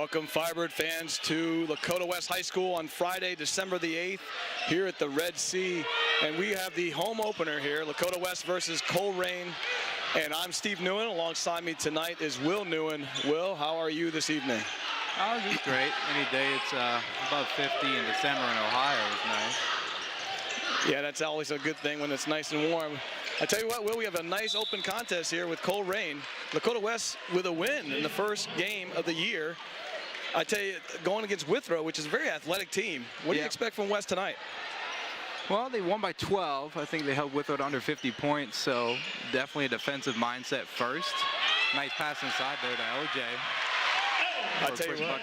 Welcome, Firebird fans, to Lakota West High School on Friday, December the 8th, here at the Red Sea. And we have the home opener here, Lakota West versus Colerain. And I'm Steve Newen. Alongside me tonight is Will Newen. Will, how are you this evening? Oh, just great. Any day it's above 50 in December in Ohio is nice. Yeah, that's always a good thing when it's nice and warm. I tell you what, Will, we have a nice open contest here with Colerain. Lakota West with a win in the first game of the year. I tell you, going against Withrow, which is a very athletic team. What do you expect from West tonight? Well, they won by 12. I think they held Withrow to under 50 points, so definitely a defensive mindset first. Nice pass inside there to LJ. I tell you what,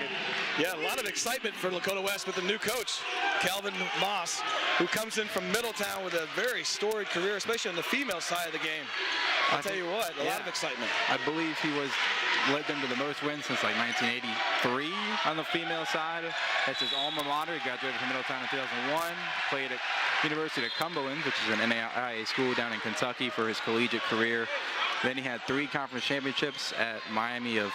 yeah, a lot of excitement for Lakota West with the new coach, Calvin Moss, who comes in from Middletown with a very storied career, especially on the female side of the game. I tell you what, a lot of excitement. I believe he led them to the most wins since like 1983 on the female side. That's his alma mater. He graduated from Middletown in 2001, played at University of Cumberland, which is an NAIA school down in Kentucky, for his collegiate career. Then he had 3 conference championships at Miami of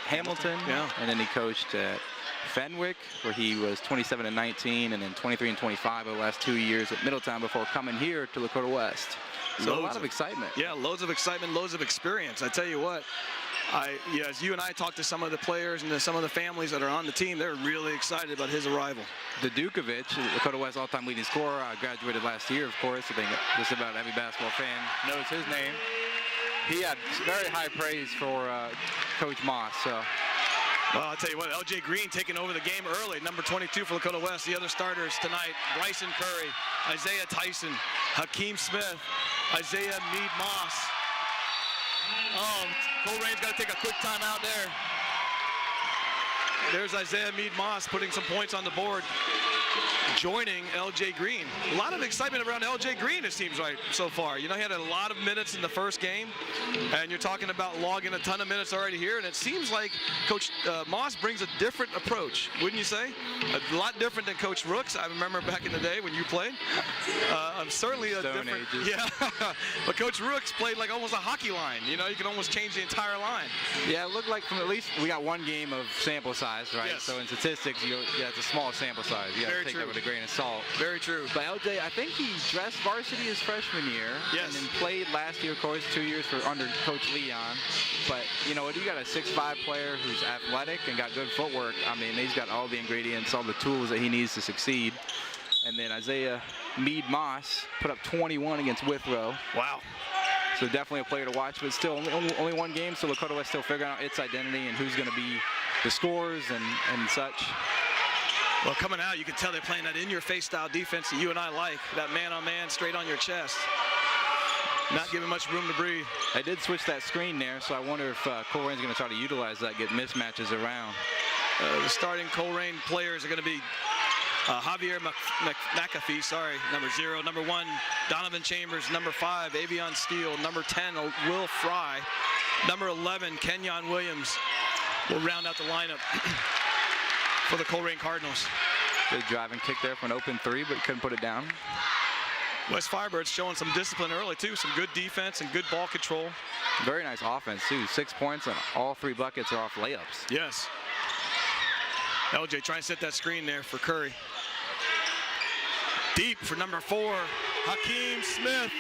Hamilton, and then he coached at Fenwick, where he was 27-19, and then 23-25 over the last 2 years at Middletown before coming here to Lakota West. So a lot of excitement. Yeah, loads of excitement, loads of experience. I tell you what, as you and I talked to some of the players and to some of the families that are on the team, they're really excited about his arrival. Dukovic, Lakota West all-time leading scorer, graduated last year, of course. I think just about every basketball fan knows his name. He had very high praise for Coach Moss. So. Well, I'll tell you what, LJ Green taking over the game early, number 22 for Lakota West. The other starters tonight, Bryson Curry, Isaiah Tyson, Hakeem Smith, Isaiah Mead-Moss. Oh, Colerain's got to take a quick timeout there. There's Isaiah Mead-Moss putting some points on the board, joining LJ Green. A lot of excitement around LJ Green, it seems like, so far. You know, he had a lot of minutes in the first game, and you're talking about logging a ton of minutes already here, and it seems like Coach Moss brings a different approach, wouldn't you say? A lot different than Coach Rooks. I remember back in the day when you played. Certainly a Stone different, ages. yeah. But Coach Rooks played like almost a hockey line. You know, you can almost change the entire line. Yeah, it looked like from at least we got 1 game of sample size, right? Yes. So in statistics, it's a small sample size. You got to take that with a grain of salt. Very true. But LJ, I think he dressed varsity his freshman year, and then played last year, of course, 2 years under Coach Leon. But you know, you got a 6'5" player who's athletic and got good footwork. I mean, he's got all the ingredients, all the tools that he needs to succeed. And then Isaiah Mead-Moss put up 21 against Withrow. Wow. So definitely a player to watch, but still only 1 game, so Lakota West still figuring out its identity and who's going to be the scorers and such. Well, coming out, you can tell they're playing that in-your-face style defense that you and I like. That man-on-man, straight on your chest. Not giving much room to breathe. They did switch that screen there, so I wonder if Colerain's going to try to utilize that, get mismatches around. The starting Colerain players are going to be Javier McAfee, number 0. Number 1, Donovan Chambers. Number 5, Avion Steele. Number 10, Will Fry. Number 11, Kenyon Williams will round out the lineup for the Colerain Cardinals. Good drive and kick there for an open 3, but couldn't put it down. West Firebirds showing some discipline early, too. Some good defense and good ball control. Very nice offense, too. 6 points, and all 3 buckets are off layups. Yes. LJ trying to set that screen there for Curry. Deep for number 4, Hakeem Smith.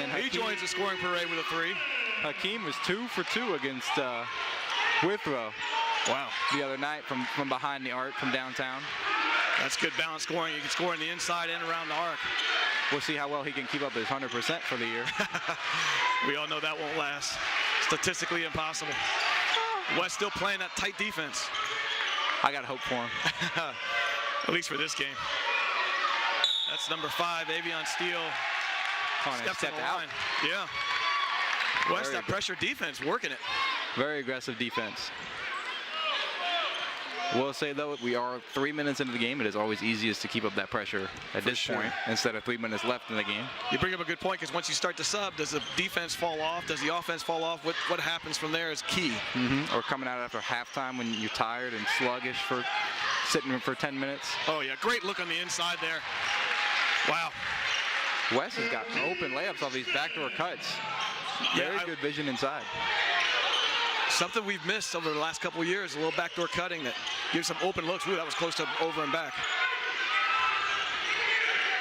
And he joins the scoring parade with a 3. Hakeem was 2 for 2 against Withrow. Wow. The other night from behind the arc from downtown. That's good balanced scoring. You can score on the inside and around the arc. We'll see how well he can keep up his 100% for the year. We all know that won't last. Statistically impossible. West still playing that tight defense. I got hope for him. At least for this game. That's number 5, Avion Steele. Stepped out. Yeah. West, that pressure defense, working it. Very aggressive defense. We'll say, though, we are 3 minutes into the game. It is always easiest to keep up that pressure at this point instead of 3 minutes left in the game. You bring up a good point, because once you start to sub, does the defense fall off? Does the offense fall off? What happens from there is key. Or coming out after halftime when you're tired and sluggish for sitting for 10 minutes. Oh, yeah. Great look on the inside there. Wow. West has got open layups off these backdoor cuts. Very good vision inside. Something we've missed over the last couple of years, a little backdoor cutting that gives some open looks. Ooh, that was close to over and back.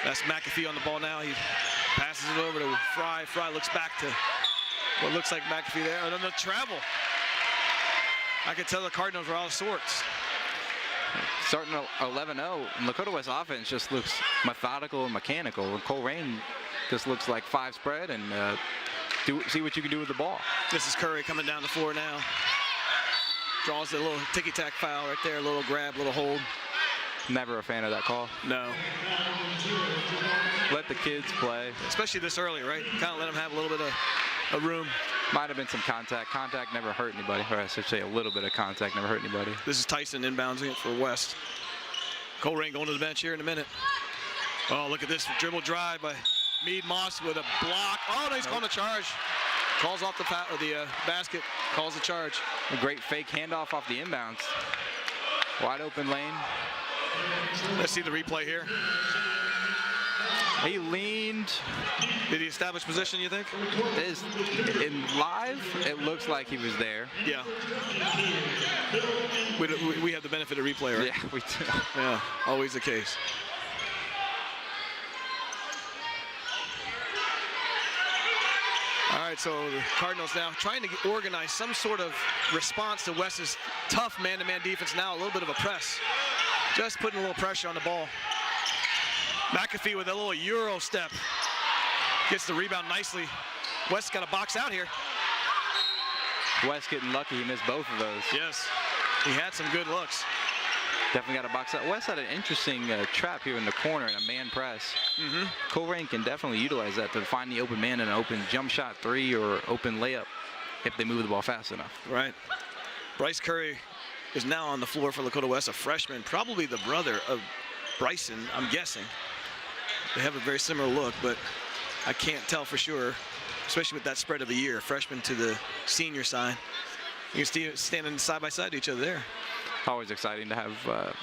That's McAfee on the ball now. He passes it over to Fry. Fry looks back to what looks like McAfee there. And then the travel. I could tell the Cardinals were all sorts. Starting 11-0, Lakota West offense just looks methodical and mechanical. And Colerain just looks like 5 spread and see what you can do with the ball. This is Curry coming down the floor now. Draws a little ticky-tack foul right there, a little grab, a little hold. Never a fan of that call. No. Let the kids play. Especially this early, right? Kind of let them have a little bit of room. Might have been some contact. Contact never hurt anybody. Or I should say a little bit of contact never hurt anybody. This is Tyson inbounding it for West. Colerain going to the bench here in a minute. Oh, look at this dribble drive by Meade Moss with a block. Oh, no, he's calling a charge. Calls off the basket, calls the charge. A great fake handoff off the inbounds. Wide open lane. Let's see the replay here. He leaned. Did he establish position, you think? In live, it looks like he was there. Yeah. We have the benefit of replay, right? Yeah, we do. Yeah, always the case. All right, so the Cardinals now trying to organize some sort of response to West's tough man-to-man defense now, a little bit of a press. Just putting a little pressure on the ball. McAfee with a little Euro step. Gets the rebound nicely. West got a box out here. West getting lucky, he missed both of those. Yes, he had some good looks. Definitely got a box out. West had an interesting trap here in the corner in a man press. Colerain can definitely utilize that to find the open man in an open jump shot 3 or open layup if they move the ball fast enough. Right. Bryce Curry is now on the floor for Lakota West, a freshman, probably the brother of Bryson, I'm guessing. They have a very similar look, but I can't tell for sure, especially with that spread of the year, freshman to the senior side. You can see standing side by side to each other there. Always exciting to have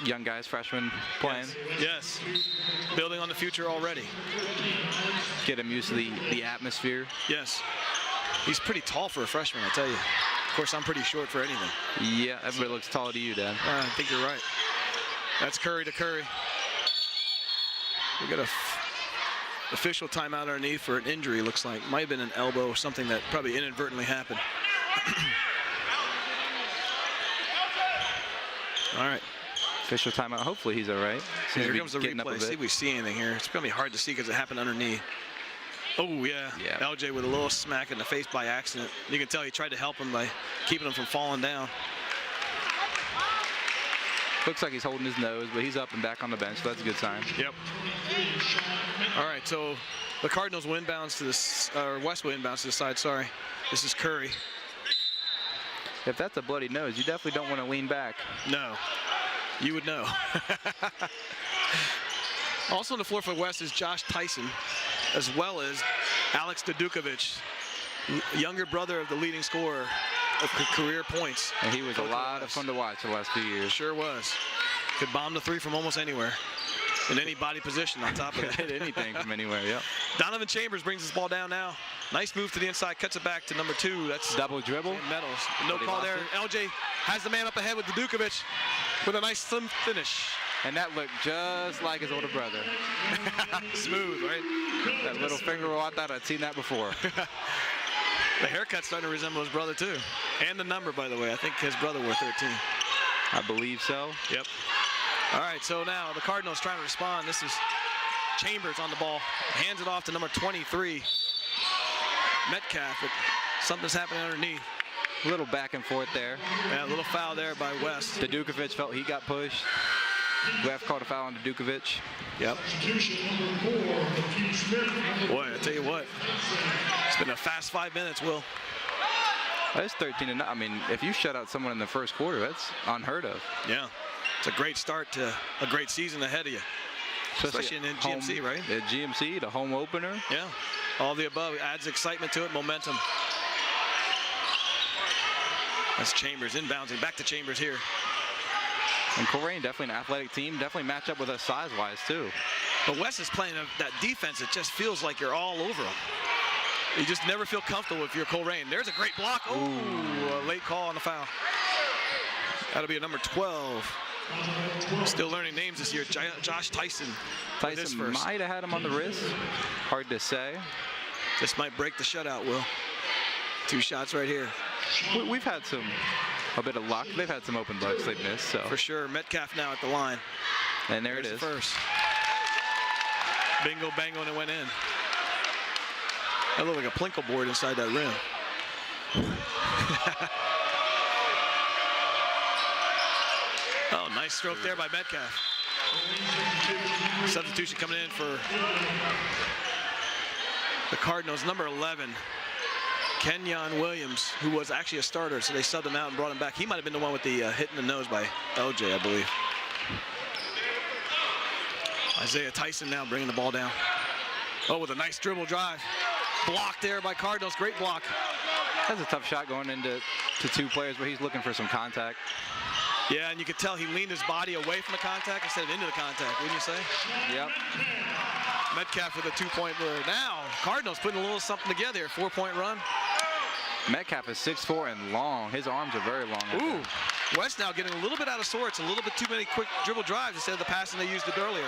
young guys, freshmen, playing. Yes. Building on the future already. Get him used to the atmosphere. Yes. He's pretty tall for a freshman, I tell you. Of course, I'm pretty short for anything. Yeah, everybody looks taller to you, Dad. I think you're right. That's Curry to Curry. We got a official timeout underneath for an injury, looks like. Might have been an elbow or something that probably inadvertently happened. All right. Official timeout. Hopefully he's all right. Here comes the replay. See if we see anything here. It's going to be hard to see because it happened underneath. Oh, yeah. LJ with a little smack in the face by accident. You can tell he tried to help him by keeping him from falling down. Looks like he's holding his nose, but he's up and back on the bench, so that's a good sign. Yep. All right, so the Cardinals will inbounds to this, or West will inbounds to the side, sorry. This is Curry. If that's a bloody nose, you definitely don't want to lean back. No, you would know. Also on the floor for West is Josh Tyson, as well as Alex Dudukovic, younger brother of the leading scorer of career points. And he was a lot of fun to watch the last few years. Sure was. Could bomb the 3 from almost anywhere. In any body position on top of it. Hit anything from anywhere, yep. Donovan Chambers brings his ball down now. Nice move to the inside, cuts it back to number 2. That's double dribble. Meadows. No call there. LJ has the man up ahead with Dudukovic with a nice slim finish. And that looked just like his older brother. Smooth, right? That little finger roll, I thought I'd seen that before. The haircut's starting to resemble his brother too. And the number, by the way. I think his brother wore 13. I believe so. Yep. All right, so now the Cardinals trying to respond. This is Chambers on the ball. Hands it off to number 23, Metcalf, but something's happening underneath. A little back and forth there. Yeah, a little foul there by West. Dudukovic felt he got pushed. Ref called a foul on Dudukovic. Yep. Boy, I tell you what, it's been a fast 5 minutes, Will. That's 13-0. I mean, if you shut out someone in the first quarter, that's unheard of. Yeah. It's a great start to a great season ahead of you. Especially in GMC, right? At GMC, the home opener. Yeah. All the above adds excitement to it, momentum. That's Chambers inbounding. Back to Chambers here. And Colerain, definitely an athletic team. Definitely match up with us size-wise, too. But West is playing that defense. It just feels like you're all over them. You just never feel comfortable if you're Colerain. There's a great block. Oh, a late call on the foul. That'll be a number 12. Still learning names this year. Josh Tyson. Tyson might have had him on the wrist. Hard to say. This might break the shutout, Will. 2 shots right here. We've had a bit of luck. They've had some open looks they've missed. So. For sure. Metcalf now at the line. And there it is. First. Bingo, bango, and it went in. That looked like a Plinko board inside that rim. Oh, nice stroke there by Metcalf. Substitution coming in for the Cardinals, number 11, Kenyon Williams, who was actually a starter, so they subbed him out and brought him back. He might have been the one with the hit in the nose by LJ, I believe. Isaiah Tyson now bringing the ball down. Oh, with a nice dribble drive. Blocked there by Cardinals, great block. That's a tough shot going into 2 players, but he's looking for some contact. Yeah, and you could tell he leaned his body away from the contact instead of into the contact, wouldn't you say? Yep. Metcalf with a 2-point run. Now, Cardinals putting a little something together here. 4-point run. Metcalf is 6'4" and long. His arms are very long. Ooh, West now getting a little bit out of sorts, a little bit too many quick dribble drives instead of the passing they used it earlier.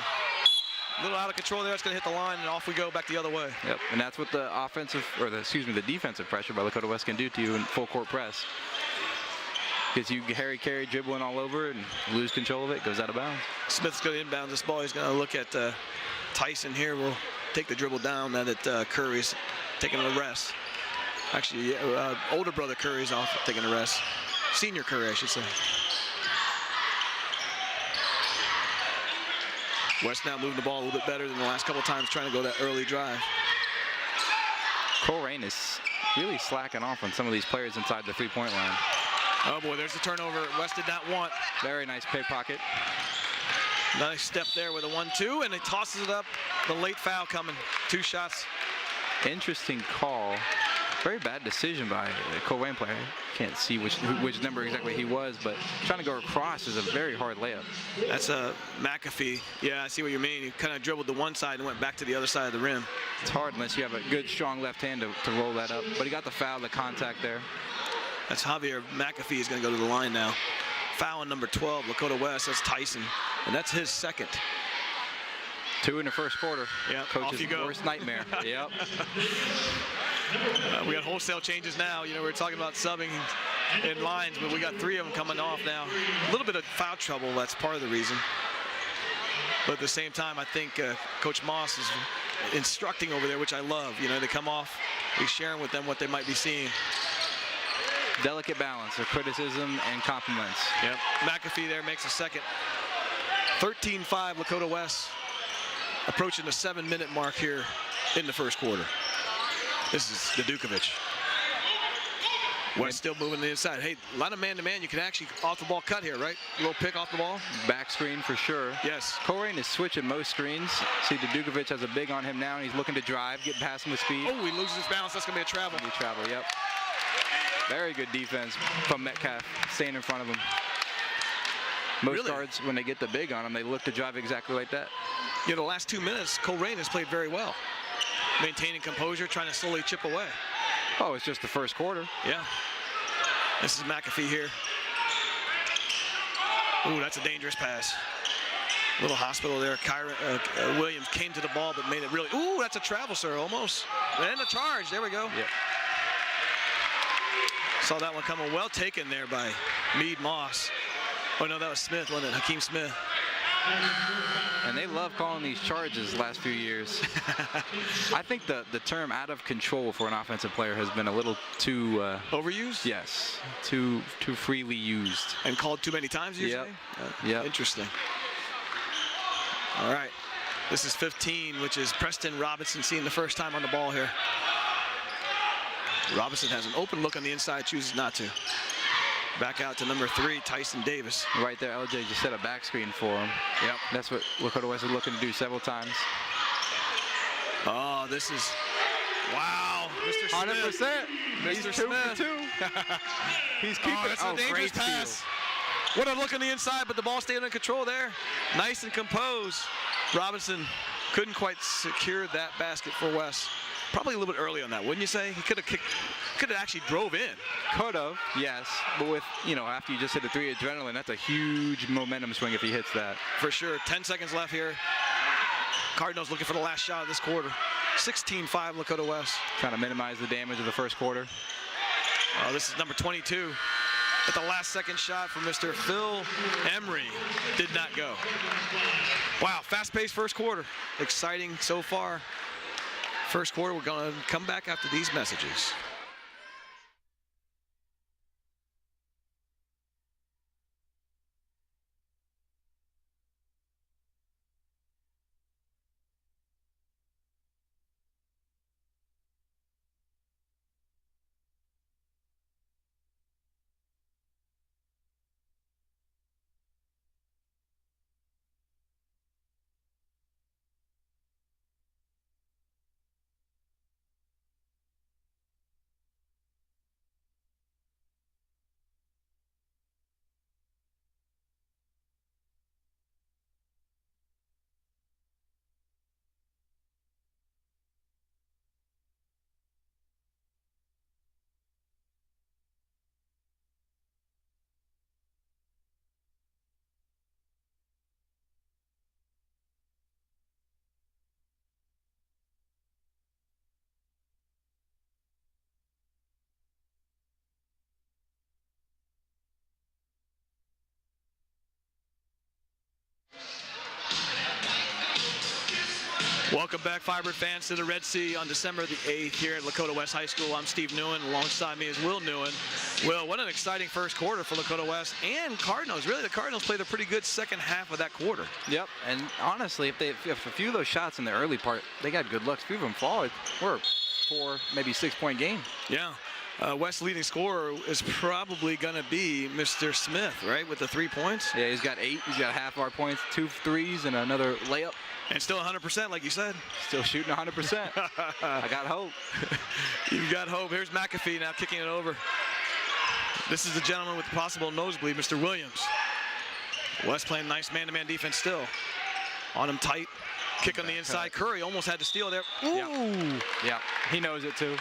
A little out of control there. It's going to hit the line, and off we go back the other way. Yep, and that's what the the defensive pressure by Lakota West can do to you in full court press. Gets you Harry Carey dribbling all over and lose control of it, goes out of bounds. Smith's going to inbound this ball. He's going to look at Tyson here. We'll take the dribble down now that Curry's taking a rest. Actually, older brother Curry's off taking a rest. Senior Curry, I should say. West now moving the ball a little bit better than the last couple of times, trying to go that early drive. Colerain is really slacking off on some of these players inside the 3-point line. Oh boy, there's the turnover West did not want. Very nice pickpocket. Nice step there with a 1-2, and it tosses it up. The late foul coming. 2 shots. Interesting call. Very bad decision by the Colerain player. Can't see which number exactly he was, but trying to go across is a very hard layup. That's a McAfee. Yeah, I see what you mean. He kind of dribbled to one side and went back to the other side of the rim. It's hard unless you have a good, strong left hand to roll that up. But he got the foul, the contact there. That's Javier McAfee is going to go to the line now. Foul on number 12, Lakota West. That's Tyson, and that's his second. 2 in the first quarter. Yeah, coach's worst nightmare. Yep. We got wholesale changes now. You know, we were talking about subbing in lines, but we got 3 of them coming off now. A little bit of foul trouble. That's part of the reason. But at the same time, I think Coach Moss is instructing over there, which I love. You know, they come off, he's sharing with them what they might be seeing. Delicate balance of criticism and compliments. Yep. McAfee there makes a second. 13-5 Lakota West, approaching the 7-minute mark here in the first quarter. This is Dukovic. West still moving to the inside. Hey, a lot of man-to-man. You can actually off the ball cut here, right? A little pick off the ball. Back screen for sure. Yes. Colerain is switching most screens. See, Dukovic has a big on him now, and he's looking to drive, get past him with speed. Oh, he loses his balance. That's going to be a travel. Yep. Very good defense from Metcalf, staying in front of him. Most guards, when they get the big on them, they look to drive exactly like that. You know, the last 2 minutes, Colerain has played very well. Maintaining composure, trying to slowly chip away. Oh, it's just the first quarter. Yeah. This is McAfee here. Ooh, that's a dangerous pass. Little hospital there. Williams came to the ball, but made it really. Ooh, that's a travel, sir, almost. And a charge. There we go. Yep. Saw that one coming. Well taken there by Meade Moss. Oh, no, that was Smith, wasn't it? Hakeem Smith. And they love calling these charges the last few years. I think the term out of control for an offensive player has been a little too... overused? Yes, too freely used. And called too many times, you say? Yep. Interesting. All right. This is 15, which is Preston Robinson seeing the first time on the ball here. Robinson has an open look on the inside, chooses not to. Back out to number 3, Tyson Davis. Right there, LJ just set a back screen for him. Yep. That's what Lakota West is looking to do several times. Oh, this is, wow, Mr. Smith. 100%. He's 2 for 2. He's keeping that's a dangerous pass. What a look on the inside, but the ball stayed under control there. Nice and composed. Robinson couldn't quite secure that basket for Wes. Probably a little bit early on that, wouldn't you say? He could have actually drove in. Could have, yes. But with, after you just hit the 3 adrenaline, that's a huge momentum swing if he hits that. For sure. 10 seconds left here. Cardinals looking for the last shot of this quarter. 16-5 Lakota West. Trying to minimize the damage of the first quarter. Oh, this is number 22. But the last second shot from Mr. Phil Emery did not go. Wow, fast-paced first quarter. Exciting so far. First quarter, we're going to come back after these messages. Welcome back, Firebird fans, to the Red Sea on December the 8th here at Lakota West High School. I'm Steve Newen. Alongside me is Will Newen. Will, what an exciting first quarter for Lakota West and Cardinals. Really, the Cardinals played a pretty good second half of that quarter. Yep, and honestly, if a few of those shots in the early part, they got good looks. A few of them fall, we're a 4, maybe 6-point game. Yeah. West's leading scorer is probably going to be Mr. Smith, right, with the 3 points? Yeah, he's got 8. He's got half our points, 2 threes, and another layup. And still 100%, like you said. Still shooting 100%. I got hope. You've got hope. Here's McAfee now kicking it over. This is the gentleman with the possible nosebleed, Mr. Williams. West playing nice man-to-man defense still. On him tight. Kick on the inside. Curry almost had to steal there. Ooh. Yep. Yep. He knows it too.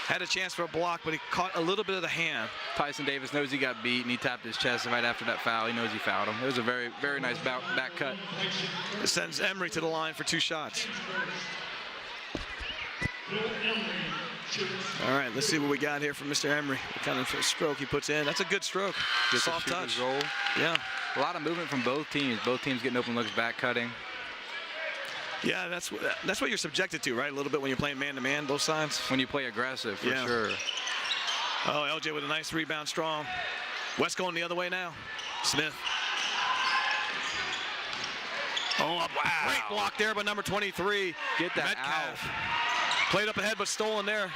Had a chance for a block, but he caught a little bit of the hand. Tyson Davis knows he got beat, and he tapped his chest right after that foul. He knows he fouled him. It was a very, very nice back cut. It sends Emery to the line for 2 shots. All right, let's see what we got here from Mr. Emery. What kind of stroke he puts in. That's a good stroke. Just soft touch. Roll. Yeah. A lot of movement from both teams. Both teams getting open looks, back cutting. Yeah, that's what you're subjected to, right? A little bit when you're playing man-to-man, both sides. When you play aggressive, for sure. Oh, LJ with a nice rebound, strong. West going the other way now. Smith. Oh, wow. Great block there by number 23. Get that Metcalf. out. Played up ahead, but stolen there.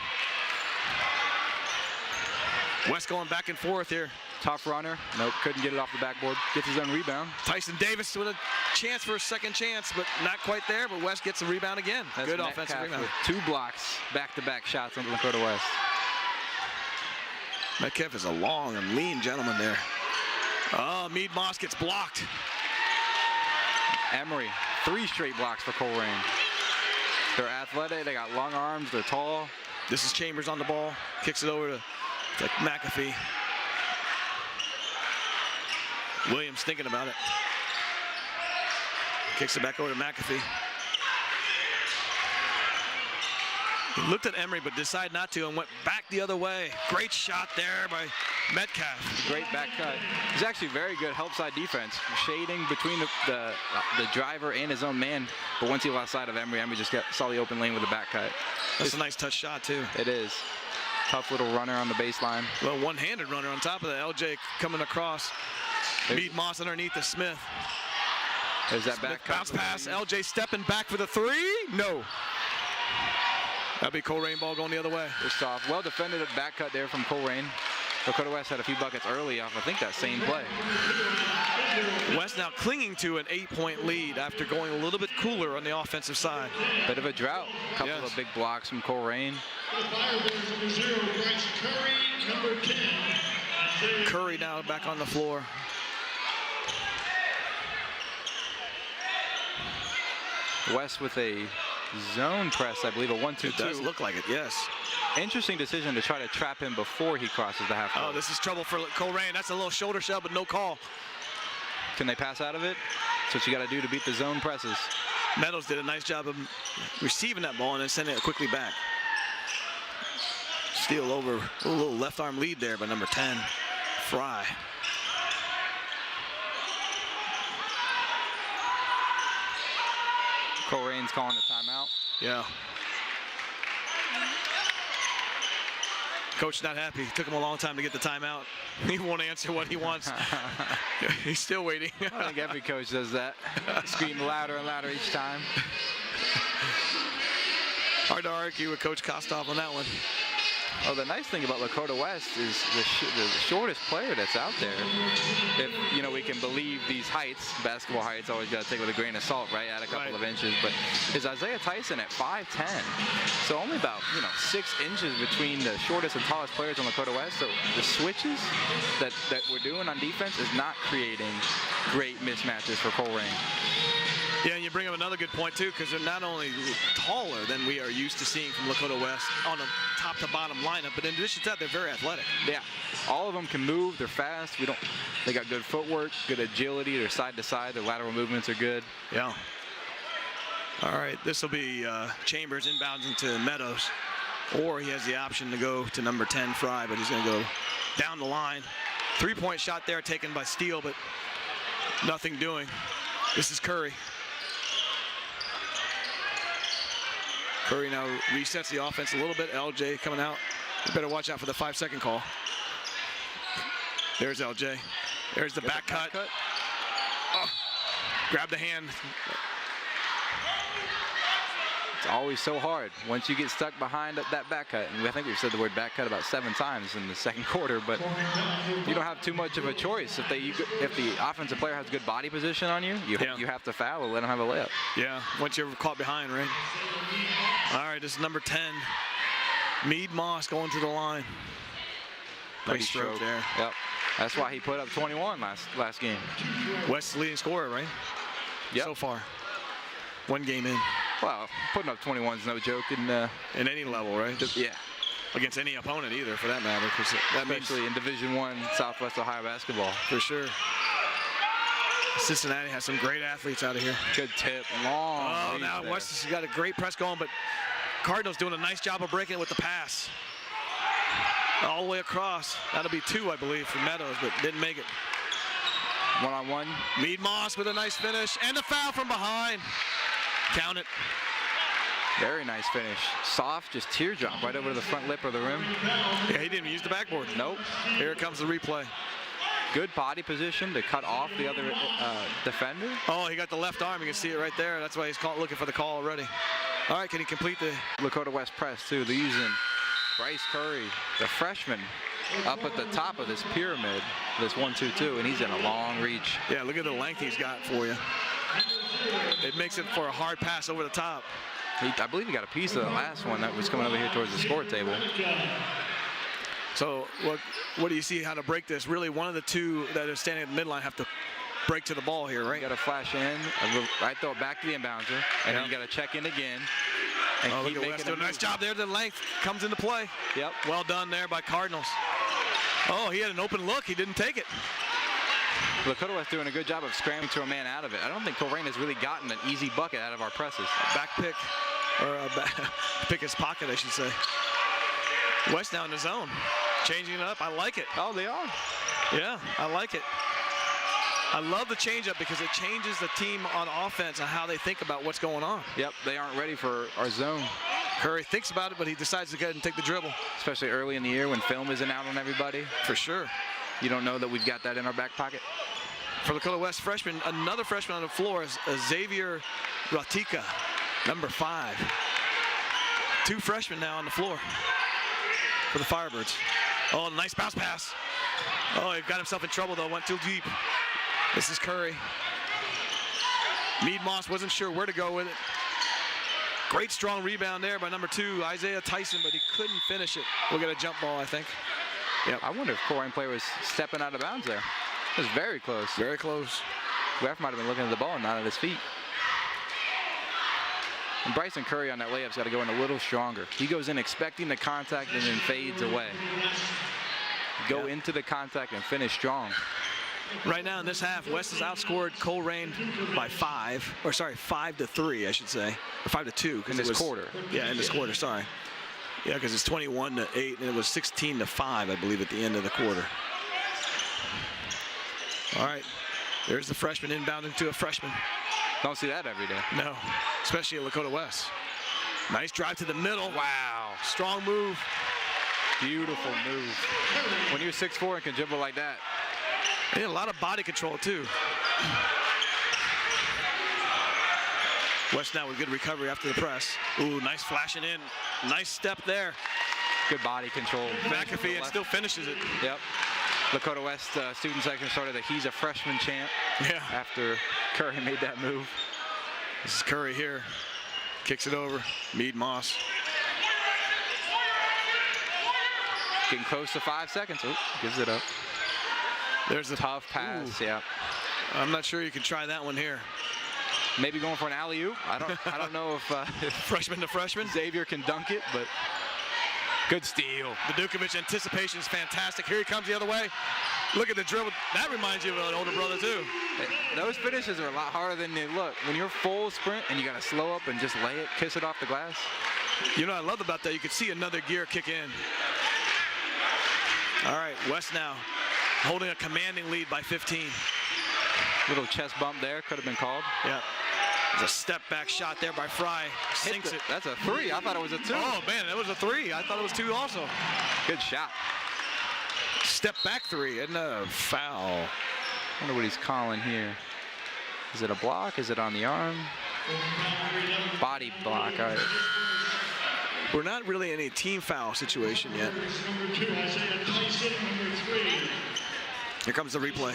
West going back and forth here. Tough runner. Nope, couldn't get it off the backboard. Gets his own rebound. Tyson Davis with a chance for a second chance, but not quite there. But West gets the rebound again. That's good Metcalf offensive rebound. With 2 blocks, back-to-back shots on Lakota West. Metcalf is a long and lean gentleman there. Oh, Meade Moss gets blocked. Emery, 3 straight blocks for Colerain. They're athletic. They got long arms. They're tall. This is Chambers on the ball. Kicks it over to McAfee. Williams thinking about it. Kicks it back over to McAfee. He looked at Emery but decided not to and went back the other way. Great shot there by Metcalf. Great back cut. It's actually very good help side defense. Shading between the driver and his own man. But once he lost sight of Emery, Emery just saw the open lane with a back cut. That's a nice touch shot too. It is. Tough little runner on the baseline. Well, one-handed runner on top of that. LJ coming across. Meade Moss underneath the Smith. There's that back cut. Bounce pass. LJ stepping back for the 3. No. That'll be Colerain ball going the other way. It's soft. Well defended back cut there from Colerain. Lakota West had a few buckets early off, I think, that same play. West now clinging to an 8-point lead after going a little bit cooler on the offensive side. Bit of a drought. A couple of big blocks from Colerain. Curry now back on the floor. West with a zone press, I believe, a 1-2-2. It does look like it, yes. Interesting decision to try to trap him before he crosses the half court. Oh, this is trouble for Colerain. That's a little shoulder shove, but no call. Can they pass out of it? That's what you got to do to beat the zone presses. Meadows did a nice job of receiving that ball and then sending it quickly back. Steal over, a little left arm lead there by number 10, Fry. Colerain's calling a timeout. Yeah. Coach not happy. Took him a long time to get the timeout. He won't answer what he wants. He's still waiting. I think every coach does that. Scream louder and louder each time. Hard to argue with Coach Kostoff on that one. Oh, the nice thing about Lakota West is the shortest player that's out there. If, you know, we can believe these heights, basketball heights, always got to take with a grain of salt, right? Add a couple of inches. But is Isaiah Tyson at 5'10". So only about, 6 inches between the shortest and tallest players on Lakota West. So the switches that we're doing on defense is not creating great mismatches for Colerain. Yeah, and you bring up another good point, too, because they're not only taller than we are used to seeing from Lakota West on a top-to-bottom lineup, but in addition to that, they're very athletic. Yeah, all of them can move. They're fast. They got good footwork, good agility. They're side-to-side. Their lateral movements are good. Yeah. All right, this will be Chambers inbounds into Meadows, or he has the option to go to number 10, Fry, but he's going to go down the line. Three-point shot there taken by Steele, but nothing doing. This is Curry. Curry now resets the offense a little bit. LJ coming out. You better watch out for the 5-second call. There's LJ. There's the back cut. Oh, grab the hand. It's always so hard once you get stuck behind that back cut. And I think we've said the word back cut about 7 times in the second quarter, but you don't have too much of a choice. If the offensive player has good body position on you, you have to foul or let him have a layup. Yeah, once you're caught behind, right? All right, this is number 10, Mead Moss going to the line. Nice stroke there. Yep, that's why he put up 21 last game. West's leading scorer, right? Yep. So far. One game in. Well, putting up 21 is no joke in any level, right? Yeah. Against any opponent either, for that matter. That Especially in Division I Southwest Ohio basketball. For sure. Cincinnati has some great athletes out of here. Good tip, long. Oh, now West has got a great press going, but Cardinals doing a nice job of breaking it with the pass. All the way across. That'll be 2, I believe, for Meadows, but didn't make it. One-on-one. Mead Moss with a nice finish, and a foul from behind. Count it. Very nice finish. Soft, just teardrop right over to the front lip of the rim. Yeah, he didn't even use the backboard. Nope. Here comes the replay. Good body position to cut off the other defender. Oh, he got the left arm. You can see it right there. That's why he's looking for the call already. All right, can he complete the Lakota West press, too? They're using Bryce Curry, the freshman, up at the top of this pyramid, this 1-2-2, and he's in a long reach. Yeah, look at the length he's got for you. It makes it for a hard pass over the top. I believe he got a piece of the last one that was coming over here towards the score table. So what do you see how to break this? Really, one of the two that are standing at the midline have to break to the ball here, right? You got to flash in, right throw it back to the inbounder, and then you got to check in again. And keep making a nice job there. The length comes into play. Yep. Well done there by Cardinals. Oh, he had an open look. He didn't take it. Lakota West doing a good job of scrambling to a man out of it. I don't think Colerain has really gotten an easy bucket out of our presses. Back pick, or pick his pocket, I should say. West now in the zone, changing it up. I like it. Oh, they are? Yeah, I like it. I love the changeup because it changes the team on offense and how they think about what's going on. Yep, they aren't ready for our zone. Curry thinks about it, but he decides to go ahead and take the dribble. Especially early in the year when film isn't out on everybody. For sure. You don't know that we've got that in our back pocket. For Lakota West freshman, another freshman on the floor is Xavier Ratika, number 5. 2 freshmen now on the floor for the Firebirds. Oh, nice bounce pass. Oh, he got himself in trouble though, went too deep. This is Curry. Mead Moss wasn't sure where to go with it. Great strong rebound there by number 2, Isaiah Tyson, but he couldn't finish it. We'll get a jump ball, I think. Yep. I wonder if Colerain player was stepping out of bounds there. It was very close. Very close. Ref might have been looking at the ball and not at his feet. And Bryson Curry on that layup's got to go in a little stronger. He goes in expecting the contact and then fades away. Go into the contact and finish strong. Right now in this half, West has outscored Colerain by 5 to 3, I should say, or 5 to 2. In this quarter. Yeah, in this quarter, sorry. Yeah, because it's 21 to 8, and it was 16 to 5, I believe, at the end of the quarter. All right, there's the freshman inbounding to a freshman. Don't see that every day. No, especially at Lakota West. Nice drive to the middle. Wow. Strong move. Beautiful move. When you're 6'4" and can dribble like that. He had a lot of body control, too. West now with good recovery after the press. Ooh, nice flashing in. Nice step there. Good body control. McAfee and still finishes it. Yep. Lakota West student section started a "He's a Freshman" chant. Yeah. After Curry made that move. This is Curry here. Kicks it over. Mead Moss. Getting close to 5 seconds. Ooh, gives it up. There's a Tough pass. Ooh. Yeah. I'm not sure you can try that one here. Maybe going for an alley-oop. I don't know if freshman to freshman. Xavier can dunk it, but good steal. Vidukovic anticipation is fantastic. Here he comes the other way. Look at the dribble. That reminds you of an older brother too. Those finishes are a lot harder than they look. When you're full sprint and you got to slow up and just lay it, kiss it off the glass. You know what I love about that? You could see another gear kick in. All right, West now holding a commanding lead by 15. Little chest bump there, could have been called. Yeah. There's a step back shot there by Fry. Sinks it. That's a 3. I thought it was a 2. Oh man, that was a 3. I thought it was 2 also. Good shot. Step back 3 and a foul. I wonder what he's calling here. Is it a block? Is it on the arm? Body block. All right. We're not really in a team foul situation yet. Here comes the replay.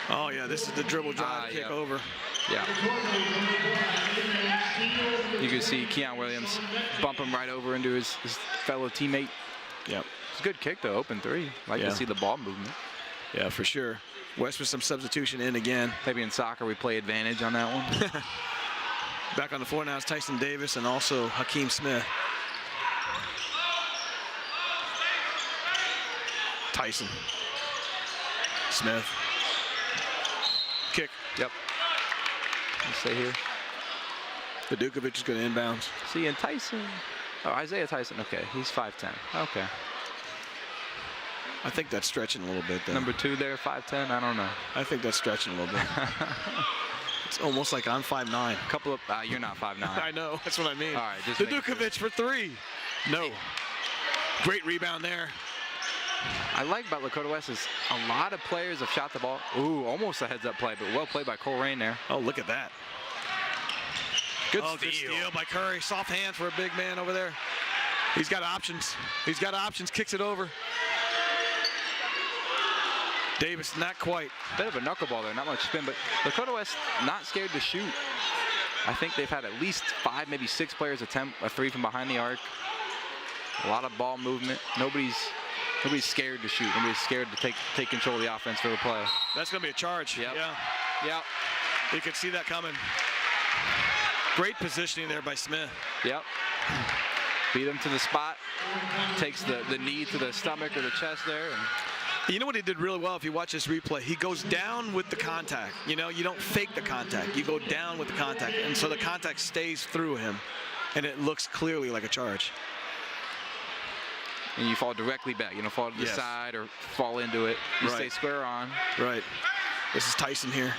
Oh yeah, this is the dribble drive kick over. Yeah. You can see Keon Williams bump him right over into his fellow teammate. Yep. It's a good kick though, open 3. Like to see the ball movement. Yeah, for sure. West with some substitution in again. Maybe in soccer we play advantage on that one. Back on the floor now is Tyson Davis and also Hakeem Smith. Tyson. Smith. Kick. Yep. Let's stay here. Vidukovic is going to inbounds. See, and Tyson. Oh, Isaiah Tyson. Okay, he's 5'10". Okay. I think that's stretching a little bit, though. Number 2 there, 5'10". I don't know. I think that's stretching a little bit. It's almost like I'm 5'9". Couple of. You're not 5'9". I know. That's what I mean. All right. Just Vidukovic for 3. No. Great rebound there. I like about Lakota West is a lot of players have shot the ball. Ooh, almost a heads-up play, but well played by Colerain there. Oh, look at that. Good steal. Good steal by Curry. Soft hands for a big man over there. He's got options. He's got options. Kicks it over. Davis, not quite. Bit of a knuckleball there, not much spin, but Lakota West not scared to shoot. I think they've had at least 5, maybe 6 players attempt a 3 from behind the arc. A lot of ball movement. Nobody's scared to shoot. Nobody's scared to take control of the offense for the play. That's going to be a charge. Yep. Yeah. Yep. You could see that coming. Great positioning there by Smith. Yep. Beat him to the spot. Takes the knee to the stomach or the chest there. And you know what he did really well if you watch this replay? He goes down with the contact. You know, you don't fake the contact. You go down with the contact. And so the contact stays through him. And it looks clearly like a charge. And you fall directly back. You don't fall to the side or fall into it. You stay square on. Right. This is Tyson here.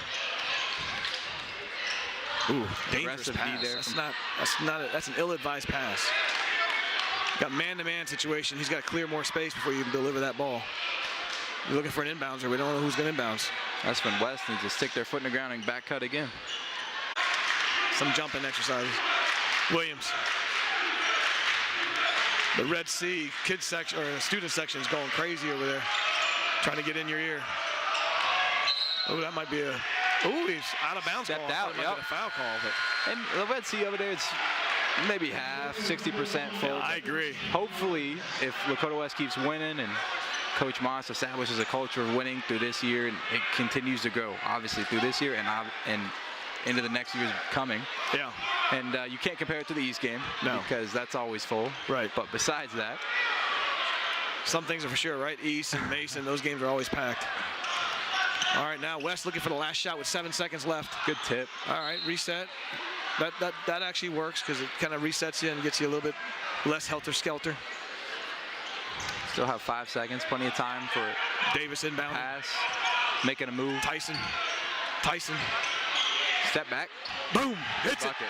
Ooh, dangerous pass. There. That's an ill-advised pass. Got man-to-man situation. He's got to clear more space before you can deliver that ball. You're looking for an inbounds, or we don't know who's going to inbounds. That's when West needs to stick their foot in the ground and back cut again. Some jumping exercises. Williams. The Red Sea kids section or student section is going crazy over there, trying to get in your ear. Oh, that might be a. Oh, he's out of bounds. Stepped out. Yep. A foul call. But. And the Red Sea over there, it's maybe half, 60% full. Yeah, I agree. Hopefully, if Lakota West keeps winning and Coach Moss establishes a culture of winning through this year, and it continues to grow, obviously, through this year and into the next year's coming. Yeah. And you can't compare it to the East game because that's always full. Right. But besides that, some things are for sure, right? East and Mason, those games are always packed. All right, now West looking for the last shot with 7 seconds left. Good tip. All right, reset. That actually works because it kind of resets you and gets you a little bit less helter-skelter. Still have 5 seconds, plenty of time for Davis inbound. Pass, making a move. Tyson. Step back. Boom, hits it. Bucket.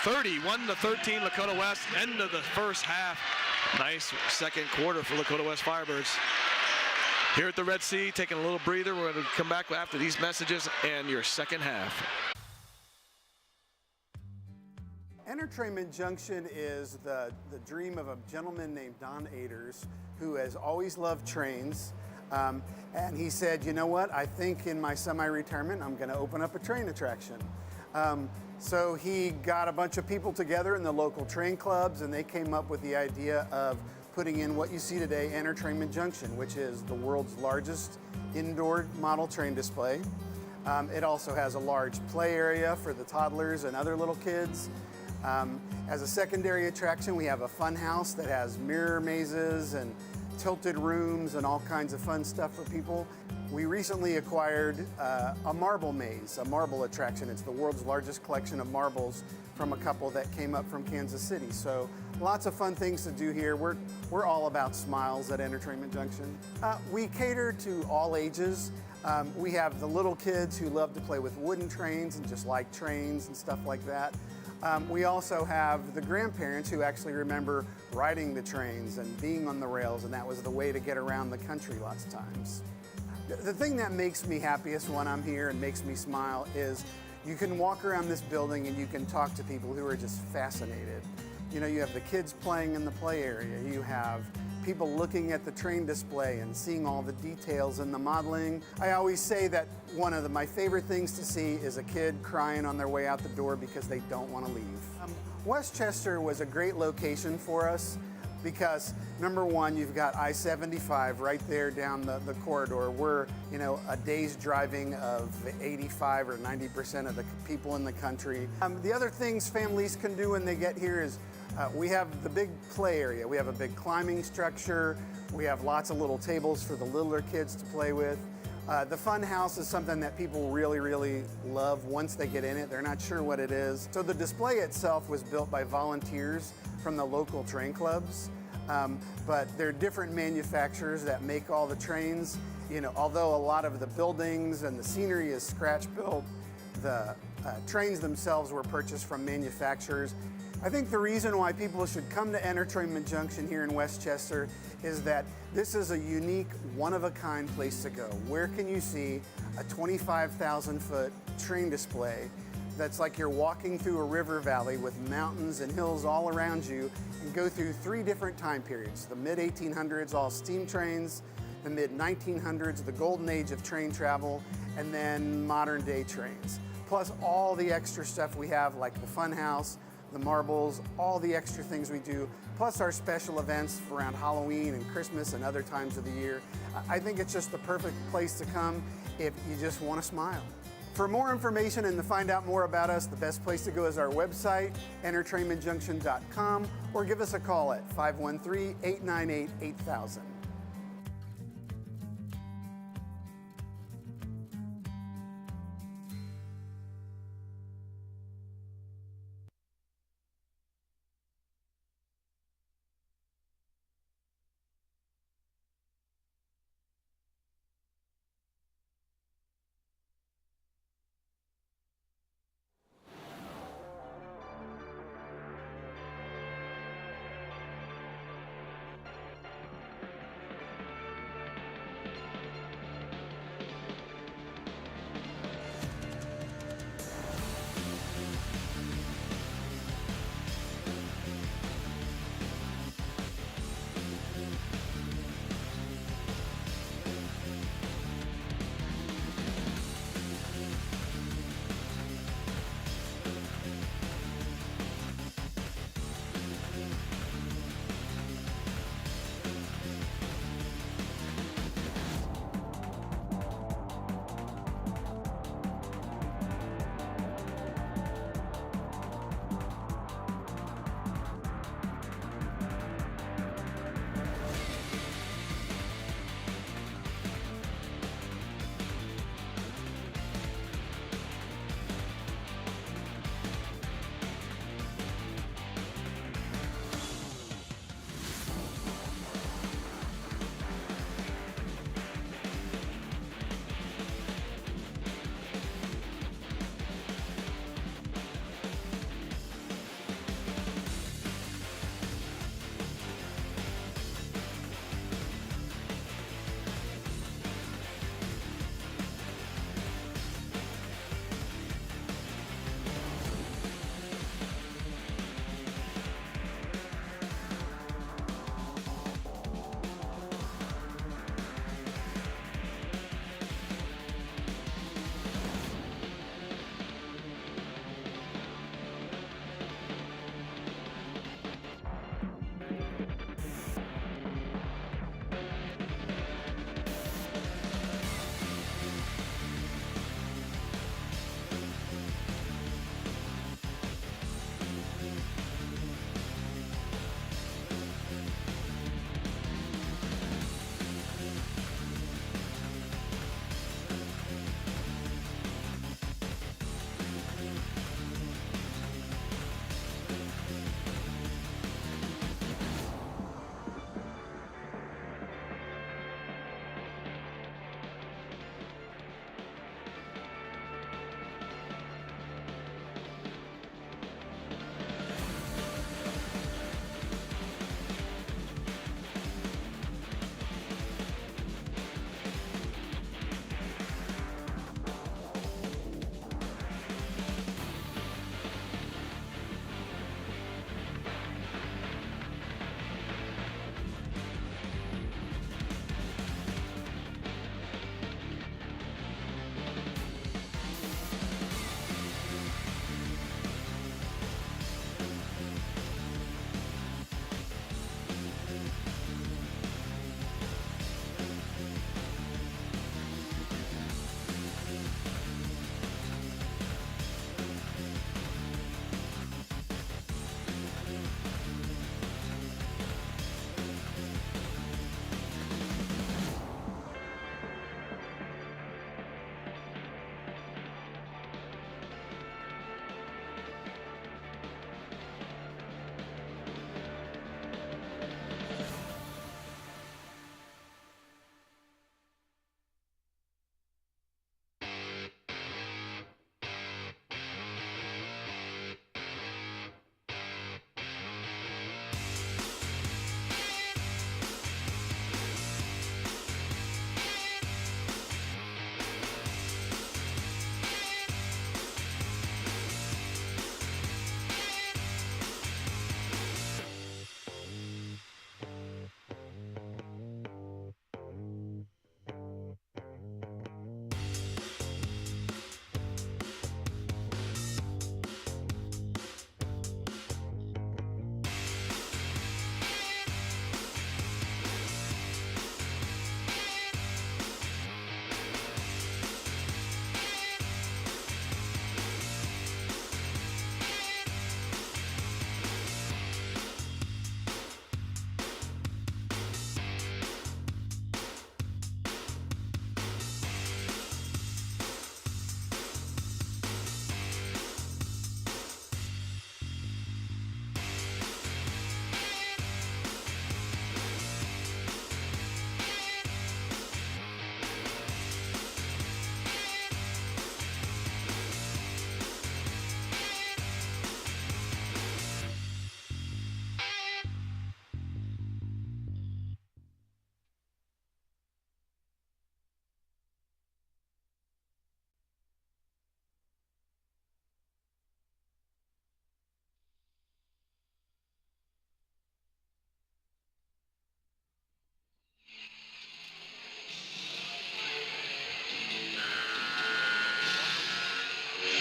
31-13, Lakota West, end of the first half. Nice second quarter for Lakota West Firebirds. Here at the Red Sea, taking a little breather. We're going to come back after these messages and your second half. Entertainment Junction is the dream of a gentleman named Don Aders, who has always loved trains. And he said, you know what, I think in my semi-retirement, I'm going to open up a train attraction. So he got a bunch of people together in the local train clubs, and they came up with the idea of putting in what you see today, Entertainment Junction, which is the world's largest indoor model train display. It also has a large play area for the toddlers and other little kids. As a secondary attraction, we have a fun house that has mirror mazes and tilted rooms and all kinds of fun stuff for people. We recently acquired a marble maze, a marble attraction. It's the world's largest collection of marbles from a couple that came up from Kansas City. So lots of fun things to do here. We're all about smiles at Entertainment Junction. We cater to all ages. We have the little kids who love to play with wooden trains and just like trains and stuff like that. We also have the grandparents who actually remember riding the trains and being on the rails, and that was the way to get around the country lots of times. The thing that makes me happiest when I'm here and makes me smile is you can walk around this building and you can talk to people who are just fascinated. You know, you have the kids playing in the play area, you have people looking at the train display and seeing all the details in the modeling. I always say that one of my favorite things to see is a kid crying on their way out the door because they don't want to leave. Westchester was a great location for us because, number one, you've got I-75 right there down the corridor. We're, you know, a day's driving of 85 or 90% of the people in the country. The other things families can do when they get here is we have the big play area. We have a big climbing structure. We have lots of little tables for the littler kids to play with. The fun house is something that people really, really love once they get in it. They're not sure what it is. So the display itself was built by volunteers from the local train clubs, but they're different manufacturers that make all the trains. You know, although a lot of the buildings and the scenery is scratch built, the trains themselves were purchased from manufacturers. I think the reason why people should come to Entertainment Junction here in Westchester is that this is a unique, one-of-a-kind place to go. Where can you see a 25,000-foot train display that's like you're walking through a river valley with mountains and hills all around you and go through 3 different time periods? The mid-1800s, all steam trains, the mid-1900s, the golden age of train travel, and then modern-day trains. Plus all the extra stuff we have, like the fun house, the marbles, all the extra things we do, plus our special events around Halloween and Christmas and other times of the year. I think it's just the perfect place to come if you just want to smile. For more information and to find out more about us, the best place to go is our website, entertainmentjunction.com, or give us a call at 513-898-8000.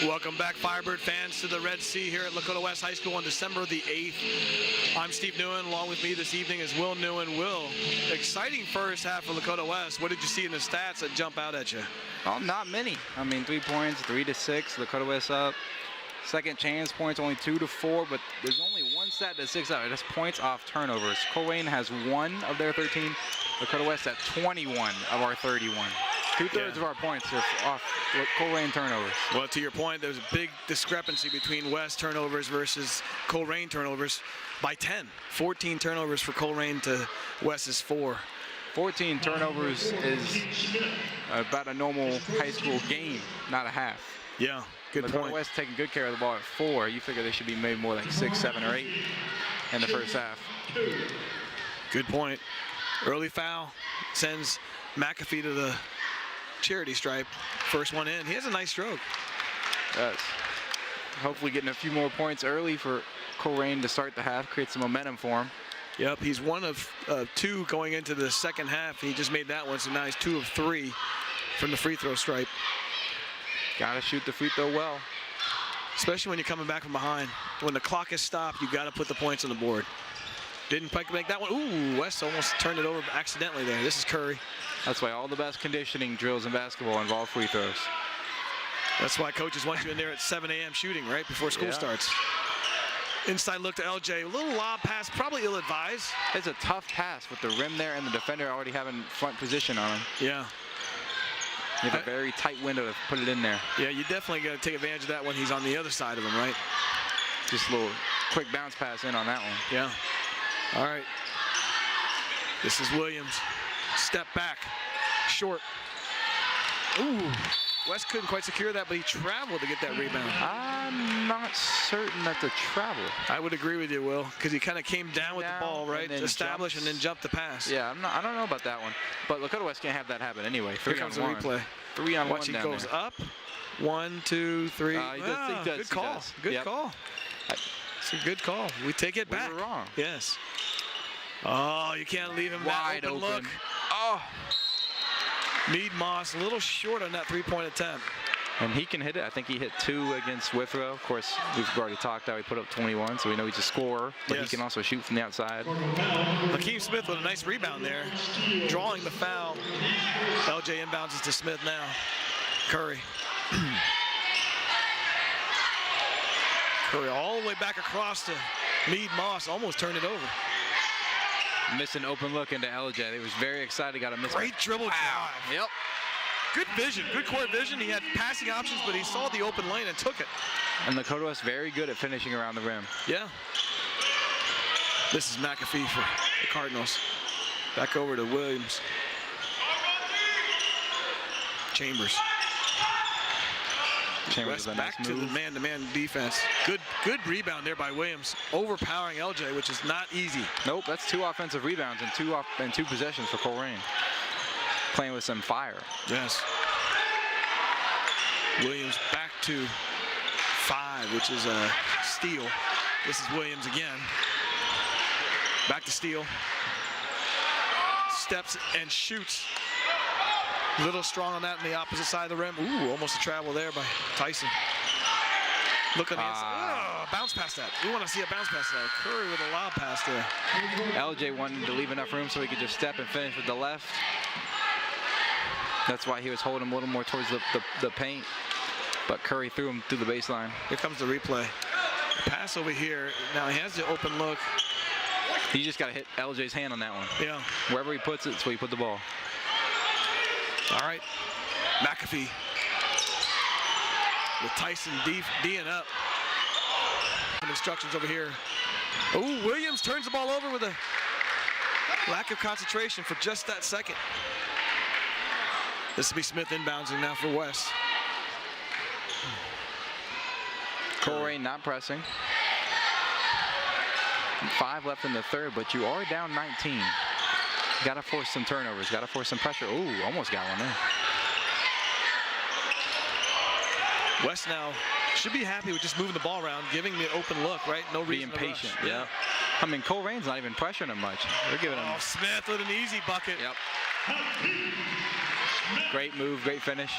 Welcome back, Firebird fans, to the Red Sea here at Lakota West High School on December the 8th. I'm Steve Newen. Along with me this evening is Will Newen. Will, exciting first half for Lakota West. What did you see in the stats that jump out at you? Oh, not many. I mean, 3 points, 3-6. Lakota West up. Second chance points, only 2-4, but there's only one stat that sticks out. That's points off turnovers. Colerain has 1 of their 13. Lakota West at 21 of our 31. 2/3 of our points are off Colerain turnovers. Well, to your point, there's a big discrepancy between West turnovers versus Colerain turnovers by 10. 14 turnovers for Colerain to West's 4. 14 turnovers is about a normal high school game, not a half. Yeah, good Lakota point. West taking good care of the ball at 4. You figure they should be maybe more like 6, 7, or 8 in the first half. Good point. Early foul sends McAfee to the charity stripe. First one in. He has a nice stroke. Yes. Hopefully getting a few more points early for Colerain to start the half, create some momentum for him. Yep, he's 1 of 2 going into the second half. He just made that one, so now he's 2 of 3 from the free throw stripe. Gotta shoot the free throw well. Especially when you're coming back from behind. When the clock is stopped, you gotta put the points on the board. Didn't quite make that one. Ooh, West almost turned it over accidentally there. This is Curry. That's why all the best conditioning drills in basketball involve free throws. That's why coaches want you in there at 7 a.m. shooting right before school starts. Inside look to LJ. A little lob pass, probably ill-advised. It's a tough pass with the rim there and the defender already having front position on him. Yeah. You have a very tight window to put it in there. Yeah, you definitely got to take advantage of that when he's on the other side of him, right? Just a little quick bounce pass in on that one. Yeah. All right. This is Williams. Step back. Short. Ooh. West couldn't quite secure that, but he traveled to get that rebound. I'm not certain that's a travel. I would agree with you, Will, because he kind of came down with the ball, right? Established and then jumped the pass. Yeah, I don't know about that one. But Lakota West can't have that happen anyway. Here comes the replay. 3-on-1 Watch, he goes there. up. 1, 2, 3. He does, good call. Good call. It's a good call. We take it back. We were wrong. Yes. Oh, you can't leave him wide that open look. Oh. Mead Moss a little short on that 3-point attempt. And he can hit it. I think he hit 2 against Withrow. Of course, we've already talked how he put up 21, so we know he's a scorer, but he can also shoot from the outside. Hakeem Smith with a nice rebound there, drawing the foul. LJ inbounds it to Smith now. Curry. Curry all the way back across to Mead Moss, almost turned it over. Missed an open look into LJ. He was very excited, got a miss. Great dribble drive. Yep. Good vision, good court vision. He had passing options, but he saw the open lane and took it. And Lakota West very good at finishing around the rim. Yeah. This is McAfee for the Cardinals. Back over to Williams. Chambers. West back to the man-to-man defense. Good rebound there by Williams, overpowering LJ, which is not easy. Nope, that's 2 offensive rebounds and 2 possessions for Colerain. Playing with some fire. Yes. Williams back to 5, which is a steal. This is Williams again. Back to steal. Steps and shoots. Little strong on that on the opposite side of the rim. Ooh, almost a travel there by Tyson. Look on the inside. Oh, bounce past that. We want to see a bounce pass there. Curry with a lob pass there. LJ wanted to leave enough room so he could just step and finish with the left. That's why he was holding him a little more towards the paint. But Curry threw him through the baseline. Here comes the replay. Pass over here. Now he has the open look. You just got to hit LJ's hand on that one. Yeah. Wherever he puts it, that's where you put the ball. All right. McAfee with Tyson D'ing up. Some instructions over here. Oh, Williams turns the ball over with a lack of concentration for just that second. This will be Smith inbounding now for West. Colerain not pressing. 5 left in the third, but you are down 19. Got to force some turnovers. Got to force some pressure. Ooh, almost got one there. West now should be happy with just moving the ball around, giving the open look, right? No reason being patient. To rush. Yeah. I mean, Colerain's not even pressuring him much. They're giving him. Oh, Smith with an easy bucket. Yep. Great move, great finish.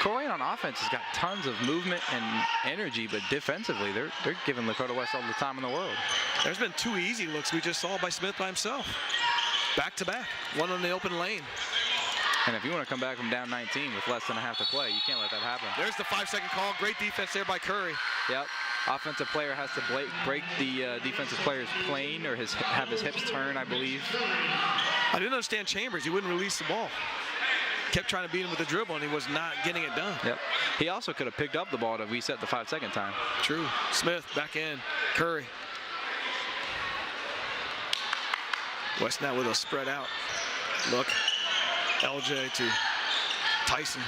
Colerain on offense has got tons of movement and energy, but defensively, they're giving Lakota West all the time in the world. There's been 2 easy looks we just saw by Smith by himself. Back to back, one on the open lane. And if you want to come back from down 19 with less than a half to play, you can't let that happen. There's the 5-second call. Great defense there by Curry. Yep. Offensive player has to break the defensive player's plane or have his hips turn, I believe. I didn't understand Chambers. He wouldn't release the ball. Kept trying to beat him with the dribble, and he was not getting it done. Yep. He also could have picked up the ball to reset the 5-second time. True. Smith back in. Curry. West now with a spread out look. LJ to Tyson.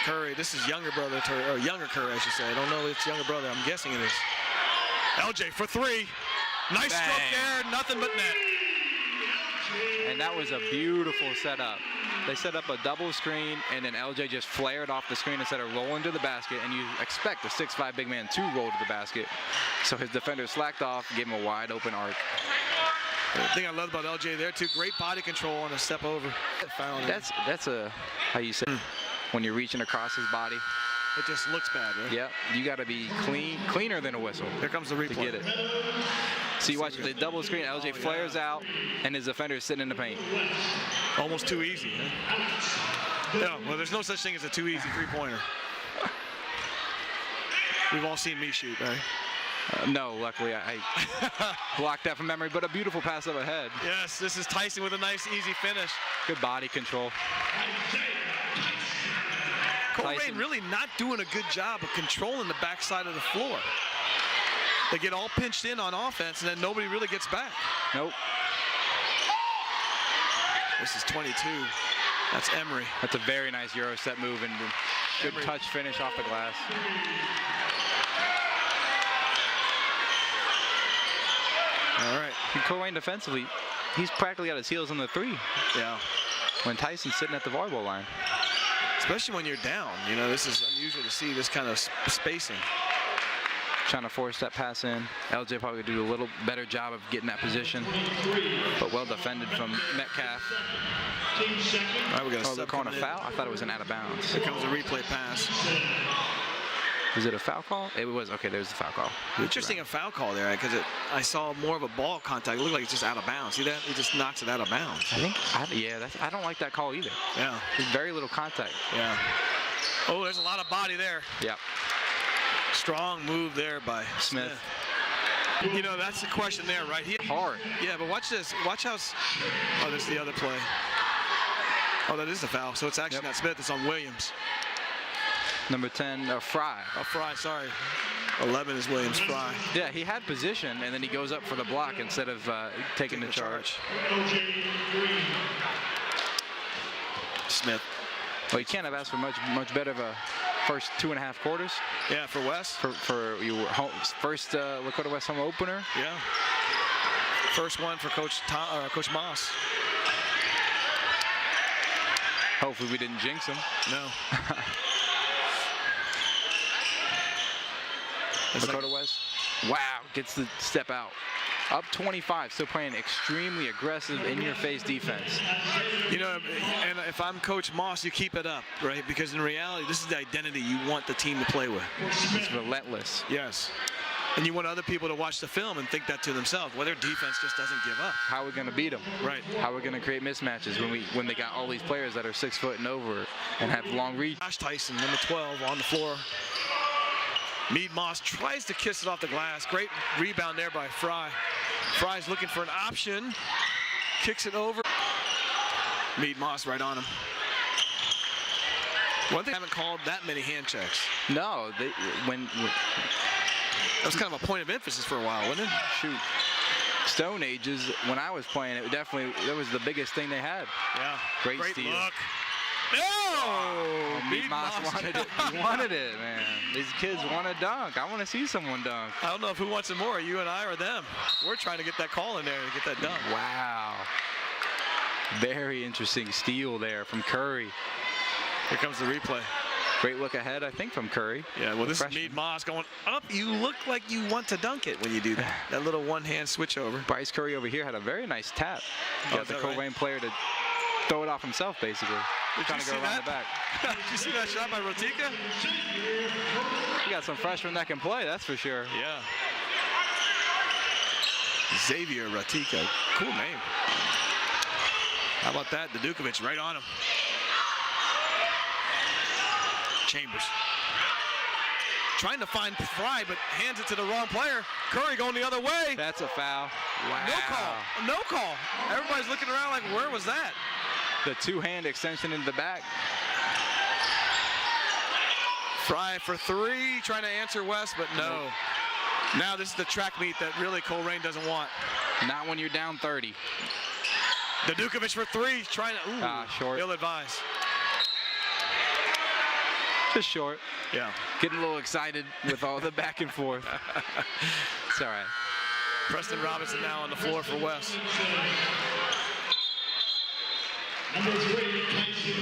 Curry, this is younger brother, or younger Curry, I should say. I don't know if it's younger brother. I'm guessing it is. LJ for 3. Nice Bang. stroke there, nothing but net. And that was a beautiful setup. They set up a double screen, and then LJ just flared off the screen instead of rolling to the basket, and you expect a 6'5" big man to roll to the basket. So his defender slacked off, gave him a wide open arc. The thing I love about LJ there too, great body control on a step over. That's a, how you say, when you're reaching across his body. It just looks bad, right? Yep, you got to be cleaner than a whistle. Here comes the replay. To get it. So you watch the double screen, LJ flares out, and his defender is sitting in the paint. Almost too easy, huh? Yeah, well, there's no such thing as a too easy three-pointer. We've all seen me shoot, right? No, luckily I blocked that from memory, but a beautiful pass up ahead. Yes, this is Tyson with a nice, easy finish. Good body control. Colerain really not doing a good job of controlling the backside of the floor. They get all pinched in on offense, and then nobody really gets back. Nope. This is 22. That's Emery. That's a very nice Euro step move and good Emery. touch finish off the glass. All right. Colerain defensively, he's practically got his heels on the 3. Yeah. When Tyson's sitting at the volleyball line. Especially when you're down. You know, this is unusual to see this kind of spacing. Trying to force that pass in. LJ probably do a little better job of getting that position, but well defended from Metcalf. All right, we got a they're calling a foul? I thought it was an out of bounds. Here comes a replay pass. Was it a foul call? It was. Okay, there's the foul call. Interesting, a foul call there, because I saw more of a ball contact. It looked like it's just out of bounds. See that? He just knocks it out of bounds. I don't like that call either. Yeah. There's very little contact. Yeah. Oh, there's a lot of body there. Yep. Strong move there by Smith. You know, that's the question there, right? Hard. Yeah, but watch this. Watch how. Oh, there's the other play. Oh, that is the foul. So it's actually not Smith. It's on Williams. Number 10, Fry. Oh, Fry, sorry. 11 is Williams. Fry. Yeah, he had position, and then he goes up for the block instead of taking the charge. Smith. Well, you can't have asked for much better of a first 2.5 quarters. Yeah, for West. For your first Lakota West home opener. Yeah. First one for Coach Moss. Hopefully we didn't jinx him. No. Lakota West. Wow, gets the step out. Up 25, still playing extremely aggressive, in-your-face defense. You know, and if I'm Coach Moss, you keep it up, right? Because in reality, this is the identity you want the team to play with. It's relentless. Yes. And you want other people to watch the film and think that to themselves. Well, their defense just doesn't give up. How are we going to beat them? Right. How are we going to create mismatches when they got all these players that are 6 foot and over and have long reach? Josh Tyson, number 12, on the floor. Mead Moss tries to kiss it off the glass. Great rebound there by Fry. Fry's looking for an option. Kicks it over. Mead Moss right on him. One thing, I haven't called that many hand checks. No, when that was kind of a point of emphasis for a while, wasn't it? Shoot. Stone Ages, when I was playing, that was the biggest thing they had. Yeah. Great steal. Look. No! Mead Moss wanted it. He wanted it, man. These kids want to dunk. I want to see someone dunk. I don't know if who wants it more, you and I or them. We're trying to get that call in there to get that dunk. Wow. Very interesting steal there from Curry. Here comes the replay. Great look ahead, I think, from Curry. Yeah, well, this is Mead Moss going up. You look like you want to dunk it when you do that. That little one-hand switch over. Bryce Curry over here had a very nice tap. Yeah, Of the Colerain player to throw it off himself, basically. Trying to go around the back. Did you see that shot by Rotika? You got some freshmen that can play, that's for sure. Yeah. Xavier Rotika, cool name. How about that? Dukovic right on him. Chambers. Trying to find Fry, but hands it to the wrong player. Curry going the other way. That's a foul. Wow. No call. No call. Everybody's looking around like, where was that? The two-hand extension into the back. Fry for three, trying to answer West, but no. Now this is the track meet that really Colerain doesn't want. Not when you're down 30. Dukovic for three, trying to, short. Ill-advised. Just short. Yeah. Getting a little excited with all the back and forth. It's all right. Preston Robinson now on the floor for West.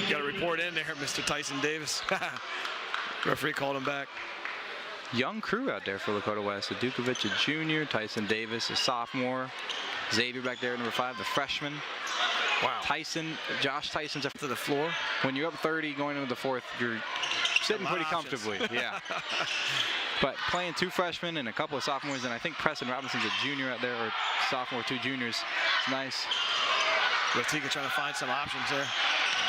Got a report in there, Mr. Tyson Davis. Referee called him back. Young crew out there for Lakota West. Dukovic, a junior. Tyson Davis, a sophomore. Xavier back there, number 5, the freshman. Wow. Josh Tyson's up To the floor. When you're up 30 going into the fourth, you're sitting pretty comfortably. Yeah. But playing 2 freshmen and a couple of sophomores, and I think Preston Robinson's a junior out there, or sophomore, 2 juniors. It's nice. Rotika trying to find some options there.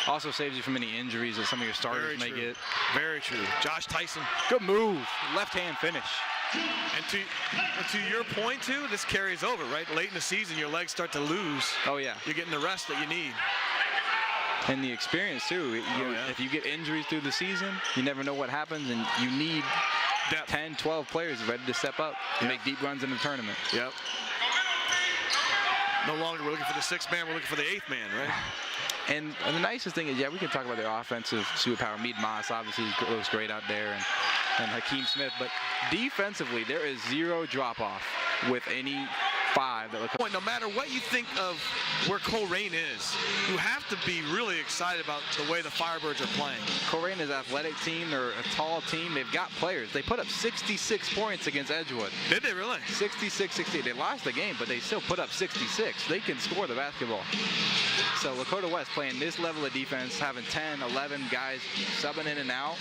Also saves you from any injuries that some of your starters may get. Very true. Josh Tyson. Good move. Left-hand finish. And to your point, too, this carries over, right? Late in the season, your legs start to lose. Oh, yeah. You're getting the rest that you need. And the experience, too. If you get injuries through the season, you never know what happens, and you need 10, 12 players ready to step up and make deep runs in the tournament. Yep. No longer we're looking for the 6th man, we're looking for the 8th man, right? And the nicest thing is, we can talk about their offensive superpower. Mead Moss obviously looks great out there, and Hakeem Smith. But defensively, there is zero drop-off with any 5 that look. No matter what you think of where Colerain is, you have to be really excited about the way the Firebirds are playing. Colerain is an athletic team. They're a tall team. They've got players. They put up 66 points against Edgewood. Did they really? 66-68. They lost the game, but they still put up 66. They can score the basketball. So Lakota West playing this level of defense, having 10, 11 guys subbing in and out,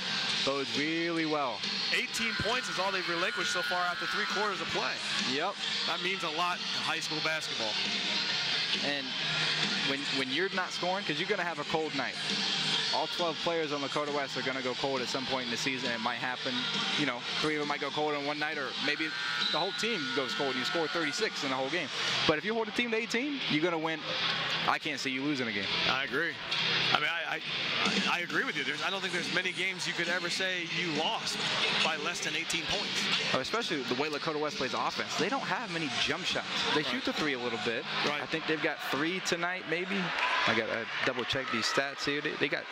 bodes really well. 18 points is all they've relinquished so far after 3 quarters of play. Yep. That means a lot in high school basketball. And when you're not scoring, because you're going to have a cold night. All 12 players on Lakota West are going to go cold at some point in the season. It might happen, 3 of them might go cold on one night, or maybe the whole team goes cold and you score 36 in the whole game. But if you hold a team to 18, you're going to win. I can't see you losing a game. I agree. I mean, I agree with you. I don't think there's many games you could ever say you lost by less than 18 points. Especially the way Lakota West plays offense. They don't have many jump shots. They shoot the 3 a little bit. Right. I think they've got 3 tonight, maybe. I got to double check these stats here. They got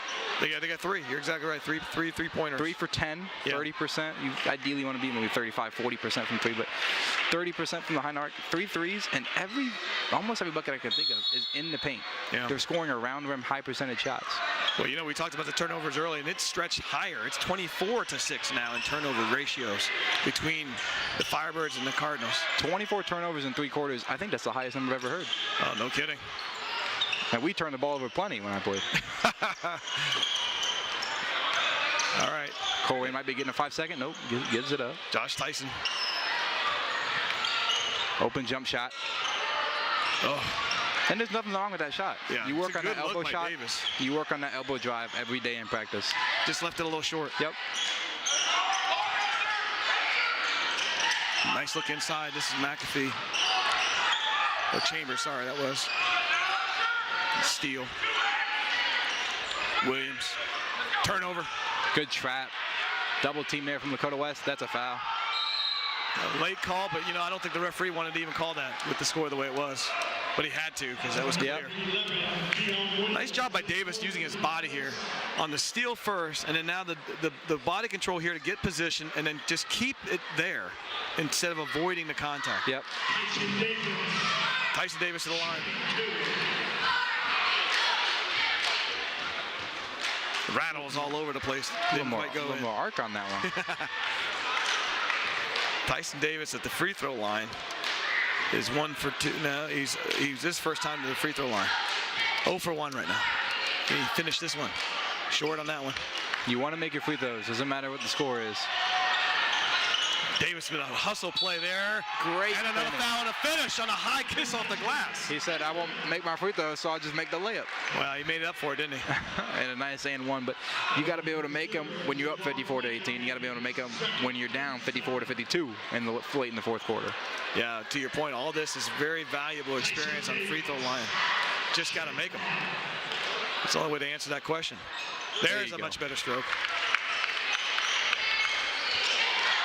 3. You're exactly right. 3 3-pointers. 3 for 10, yeah. 30%. You ideally want to be maybe 35, 40% from 3, but 30% from the high arc, 3 threes, and almost every bucket I can think of is in the paint. Yeah. They're scoring around rim, high percentage shots. Well, we talked about the turnovers early, and it's stretched higher. It's 24-6 now in turnover ratios between the Firebirds and the Cardinals. 24 turnovers in 3 quarters. I think that's the highest number I've ever heard. Oh, no kidding. And we turned the ball over plenty when I played. All right. Colerain might be getting a 5-second. Nope, gives it up. Josh Tyson. Open jump shot. Oh. And there's nothing wrong with that shot. Yeah, you work on that elbow shot. Davis. You work on that elbow drive every day in practice. Just left it a little short. Yep. Nice look inside. This is McAfee. Or Chambers, sorry, that was. Steele. Williams. Turnover. Good trap. Double team there from Lakota West. That's a foul. A late call, but I don't think the referee wanted to even call that with the score the way it was. But he had to, because that was clear. Yep. Nice job by Davis using his body here on the steal first, and then now the body control here to get position and then just keep it there instead of avoiding the contact. Yep. Tyson Davis to the line. Rattles all over the place. Didn't quite go in. A little more arc on that one. Tyson Davis at the free throw line is 1 for 2. Now he's his first time to the free throw line. 0 for 1 right now. He finished this one. Short on that one. You want to make your free throws. Doesn't matter what the score is. Davis with a hustle play there. Great And another finish. foul and a finish on a high kiss off the glass. He said, I won't make my free throws, so I'll just make the layup. Well, he made it up for it, didn't he? And a nice and one, but you got to be able to make them when you're up 54-18. You got to be able to make them when you're down 54-52 in the late in the fourth quarter. Yeah, to your point, all this is very valuable experience on the free throw line. Just got to make them. That's the only way to answer that question. There's a much better stroke.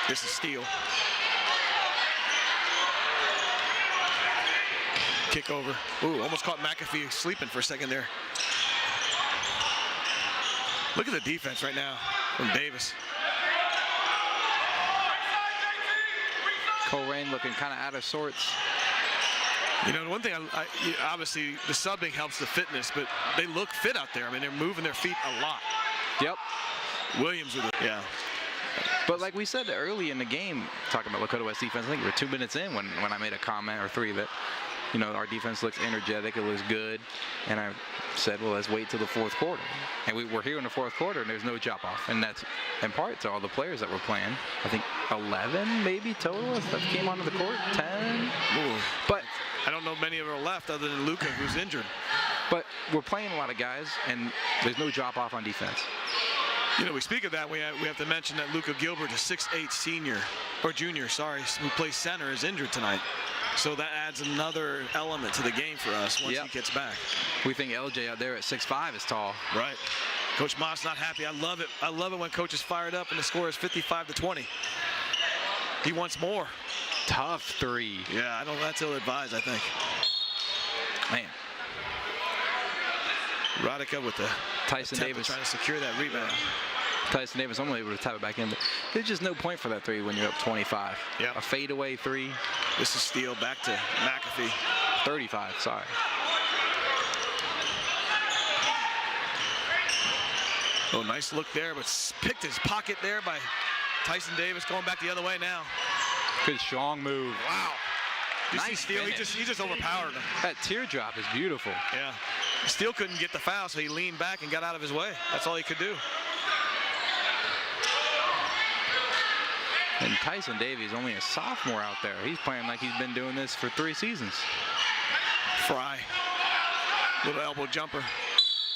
This is Steele. Kick over. Ooh, almost caught McAfee sleeping for a second there. Look at the defense right now from Davis. Colerain looking kind of out of sorts. You know, the one thing, obviously the subbing helps the fitness, but they look fit out there. I mean, they're moving their feet a lot. Yep. Williams with it. Yeah. But like we said early in the game, talking about Lakota West defense, I think we were 2 minutes in when I made a comment, or 3, that, you know, our defense looks energetic, it looks good. And I said, well, let's wait till the fourth quarter. And we're here in the fourth quarter, and there's no drop off. And that's in part to all the players that were playing. I think 11 maybe total that came onto the court, 10. Ooh. But I don't know many of them are left other than Luka, who's injured. But we're playing a lot of guys, and there's no drop off on defense. You know, we speak of that, we have to mention that Luka Gilbert, a 6'8" senior, or junior, sorry, who plays center, is injured tonight. So that adds another element to the game for us once he gets back. We think LJ out there at 6'5" is tall. Right. Coach Moss not happy. I love it. I love it when coach is fired up and the score is 55-20. He wants more. Tough 3. Yeah, that's ill-advised, I think. Man. Radica with the Tyson Davis trying to secure that rebound. Tyson Davis only able to tap it back in, but there's just no point for that 3 when you're up 25. Yeah. A fadeaway 3. This is Steele back to McAfee. 35, sorry. Oh, nice look there, but picked his pocket there by Tyson Davis, going back the other way now. Good strong move. Wow. You Nice see Steele, he just overpowered him. That teardrop is beautiful. Yeah. Steele couldn't get the foul, so he leaned back and got out of his way. That's all he could do. And Tyson Davies only a sophomore out there. He's playing like he's been doing this for 3 seasons. Fry. Little elbow jumper.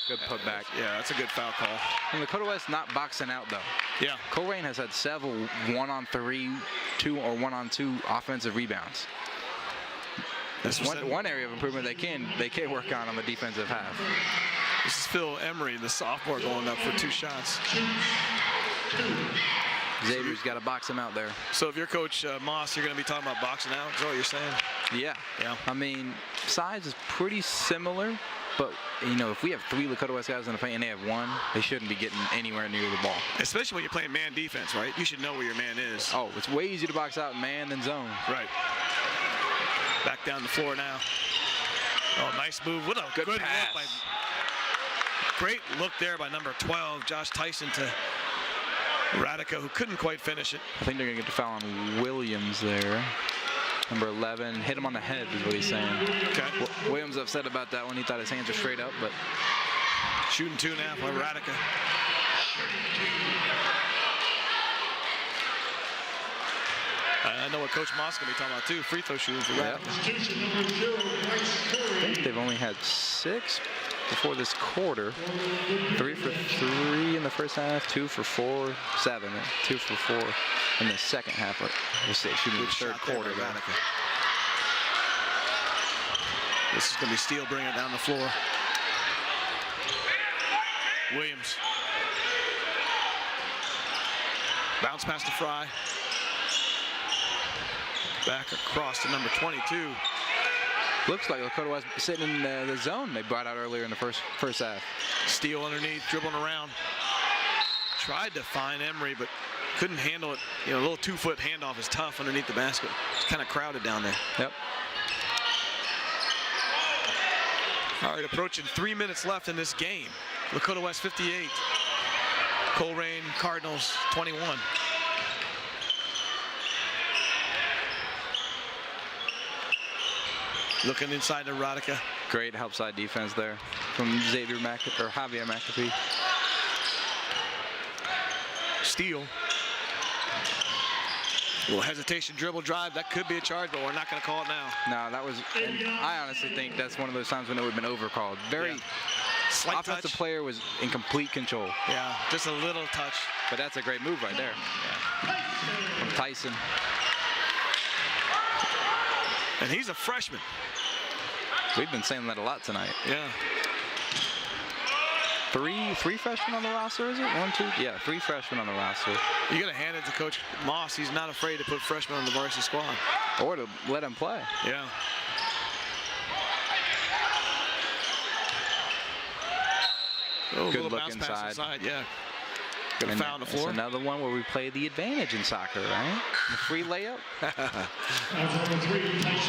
Good putback. Yeah, that's a good foul call. And Lakota West not boxing out, though. Yeah. Colerain has had several 1-on-3, 2 or 1-on-2 offensive rebounds. That's one area of improvement they can work on the defensive half. This is Phil Emery, the sophomore, going up for 2 shots. Xavier's got to box him out there. So if you're Coach Moss, you're going to be talking about boxing out? Is that what you're saying? Yeah. Yeah. I mean, size is pretty similar, but, you know, if we have 3 Lakota West guys in the paint and they have 1, they shouldn't be getting anywhere near the ball. Especially when you're playing man defense, right? You should know where your man is. Oh, it's way easier to box out man than zone. Right. Back down the floor now. Oh, nice move. What a good look by. Great look there by number 12, Josh Tyson, to Radica, who couldn't quite finish it. I think they're going to get the foul on Williams there. Number 11, hit him on the head is what he's saying. Okay. Williams upset about that one. He thought his hands were straight up, but shooting 2 now by Radica. I know what Coach Moss is going to be talking about too. Free throw shooting for Radica. I think they've only had 6 before this quarter. 3 for 3 in the first half, 2 for 4, 7, 2 for 4 in the second half. We'll say shooting the third quarter. Radica. This is going to be Steele bringing it down the floor. Williams. Bounce pass to Fry. Back across to number 22. Looks like Lakota West sitting in the zone they brought out earlier in the first half. Steele underneath, dribbling around. Tried to find Emery, but couldn't handle it. You know, a little 2-foot handoff is tough underneath the basket. It's kind of crowded down there. Yep. All right, approaching 3 minutes left in this game. Lakota West 58. Colerain Cardinals 21. Looking inside to Radica. Great help side defense there. from Javier McAfee. Steal. A little hesitation, dribble, drive. That could be a charge, but we're not going to call it now. No, that was, and I honestly think that's one of those times when it would have been overcalled. Very slight offensive touch. player was in complete control. Yeah, just a little touch. But that's a great move right there. From Tyson. And he's a freshman. We've been saying that a lot tonight. Yeah. Three freshmen on the roster, is it? 1, 2? Yeah, 3 freshmen on the roster. You got to hand it to Coach Moss. He's not afraid to put freshmen on the varsity squad. Or to let him play. Yeah. Oh, Good little look bounce pass inside. Yeah. Got a foul on the floor. It's another one where we play the advantage in soccer, right? The free layup.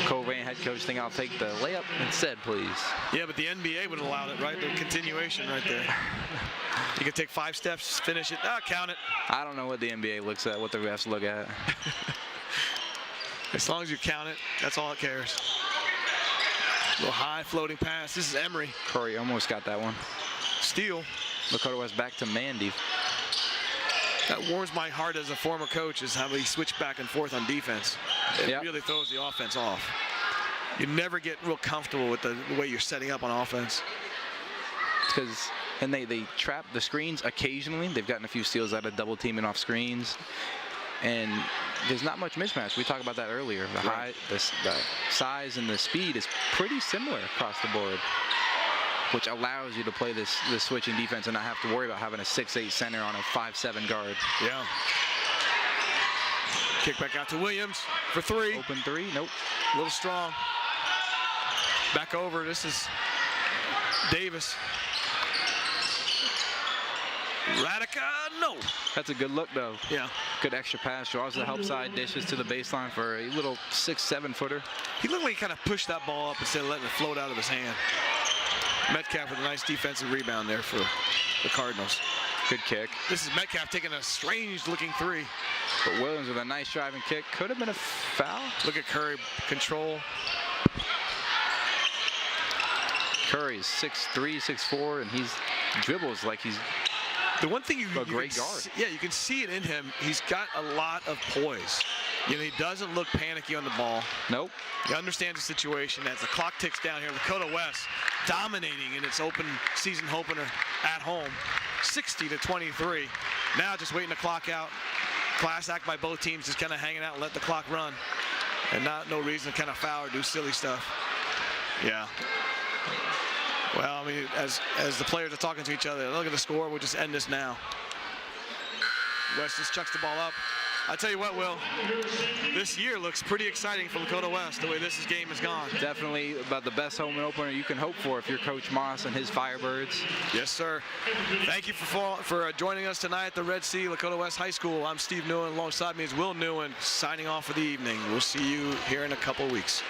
Colerain head coach think I'll take the layup instead, please. Yeah, but the NBA would have allowed it, right? The continuation right there. You could take 5 steps, finish it. Count it. I don't know what the NBA looks at, what the refs look at. As long as you count it, that's all that cares. Little high floating pass. This is Emery. Curry almost got that one. Steal. Lakota West back to Mandy. That warms my heart as a former coach is how we switch back and forth on defense. It really throws the offense off. You never get real comfortable with the way you're setting up on offense. And they trap the screens occasionally. They've gotten a few steals out of double teaming off screens. And there's not much mismatch. We talked about that earlier. The size and the speed is pretty similar across the board, which allows you to play this switching defense and not have to worry about having a 6'8" center on a 5'7" guard. Yeah. Kick back out to Williams for 3. Open 3, nope. A little strong. Back over, this is Davis. Radica, no. That's a good look, though. Yeah. Good extra pass. Draws the help side, dishes to the baseline for a little 6-7 footer. He looked like he kind of pushed that ball up instead of letting it float out of his hand. Metcalf with a nice defensive rebound there for the Cardinals. Good kick. This is Metcalf taking a strange-looking 3. But Williams with a nice driving kick. Could have been a foul. Look at Curry control. Curry's 6'3", 6'4", and he's dribbles like he's the one thing a great guard. Yeah, you can see it in him. He's got a lot of poise. You know, he doesn't look panicky on the ball. Nope. He understands the situation as the clock ticks down here. Lakota West dominating in its open season opener at home, 60-23. Now just waiting the clock out. Class act by both teams, just kind of hanging out and let the clock run, and no reason to kind of foul or do silly stuff. Yeah. Well, I mean, as the players are talking to each other, look at the score. We'll just end this now. West just chucks the ball up. I tell you what, Will, this year looks pretty exciting for Lakota West, the way this game has gone. Definitely about the best home opener you can hope for if you're Coach Moss and his Firebirds. Yes, sir. Thank you for joining us tonight at the Red Sea Lakota West High School. I'm Steve Newen. Alongside me is Will Newen, signing off for the evening. We'll see you here in a couple weeks.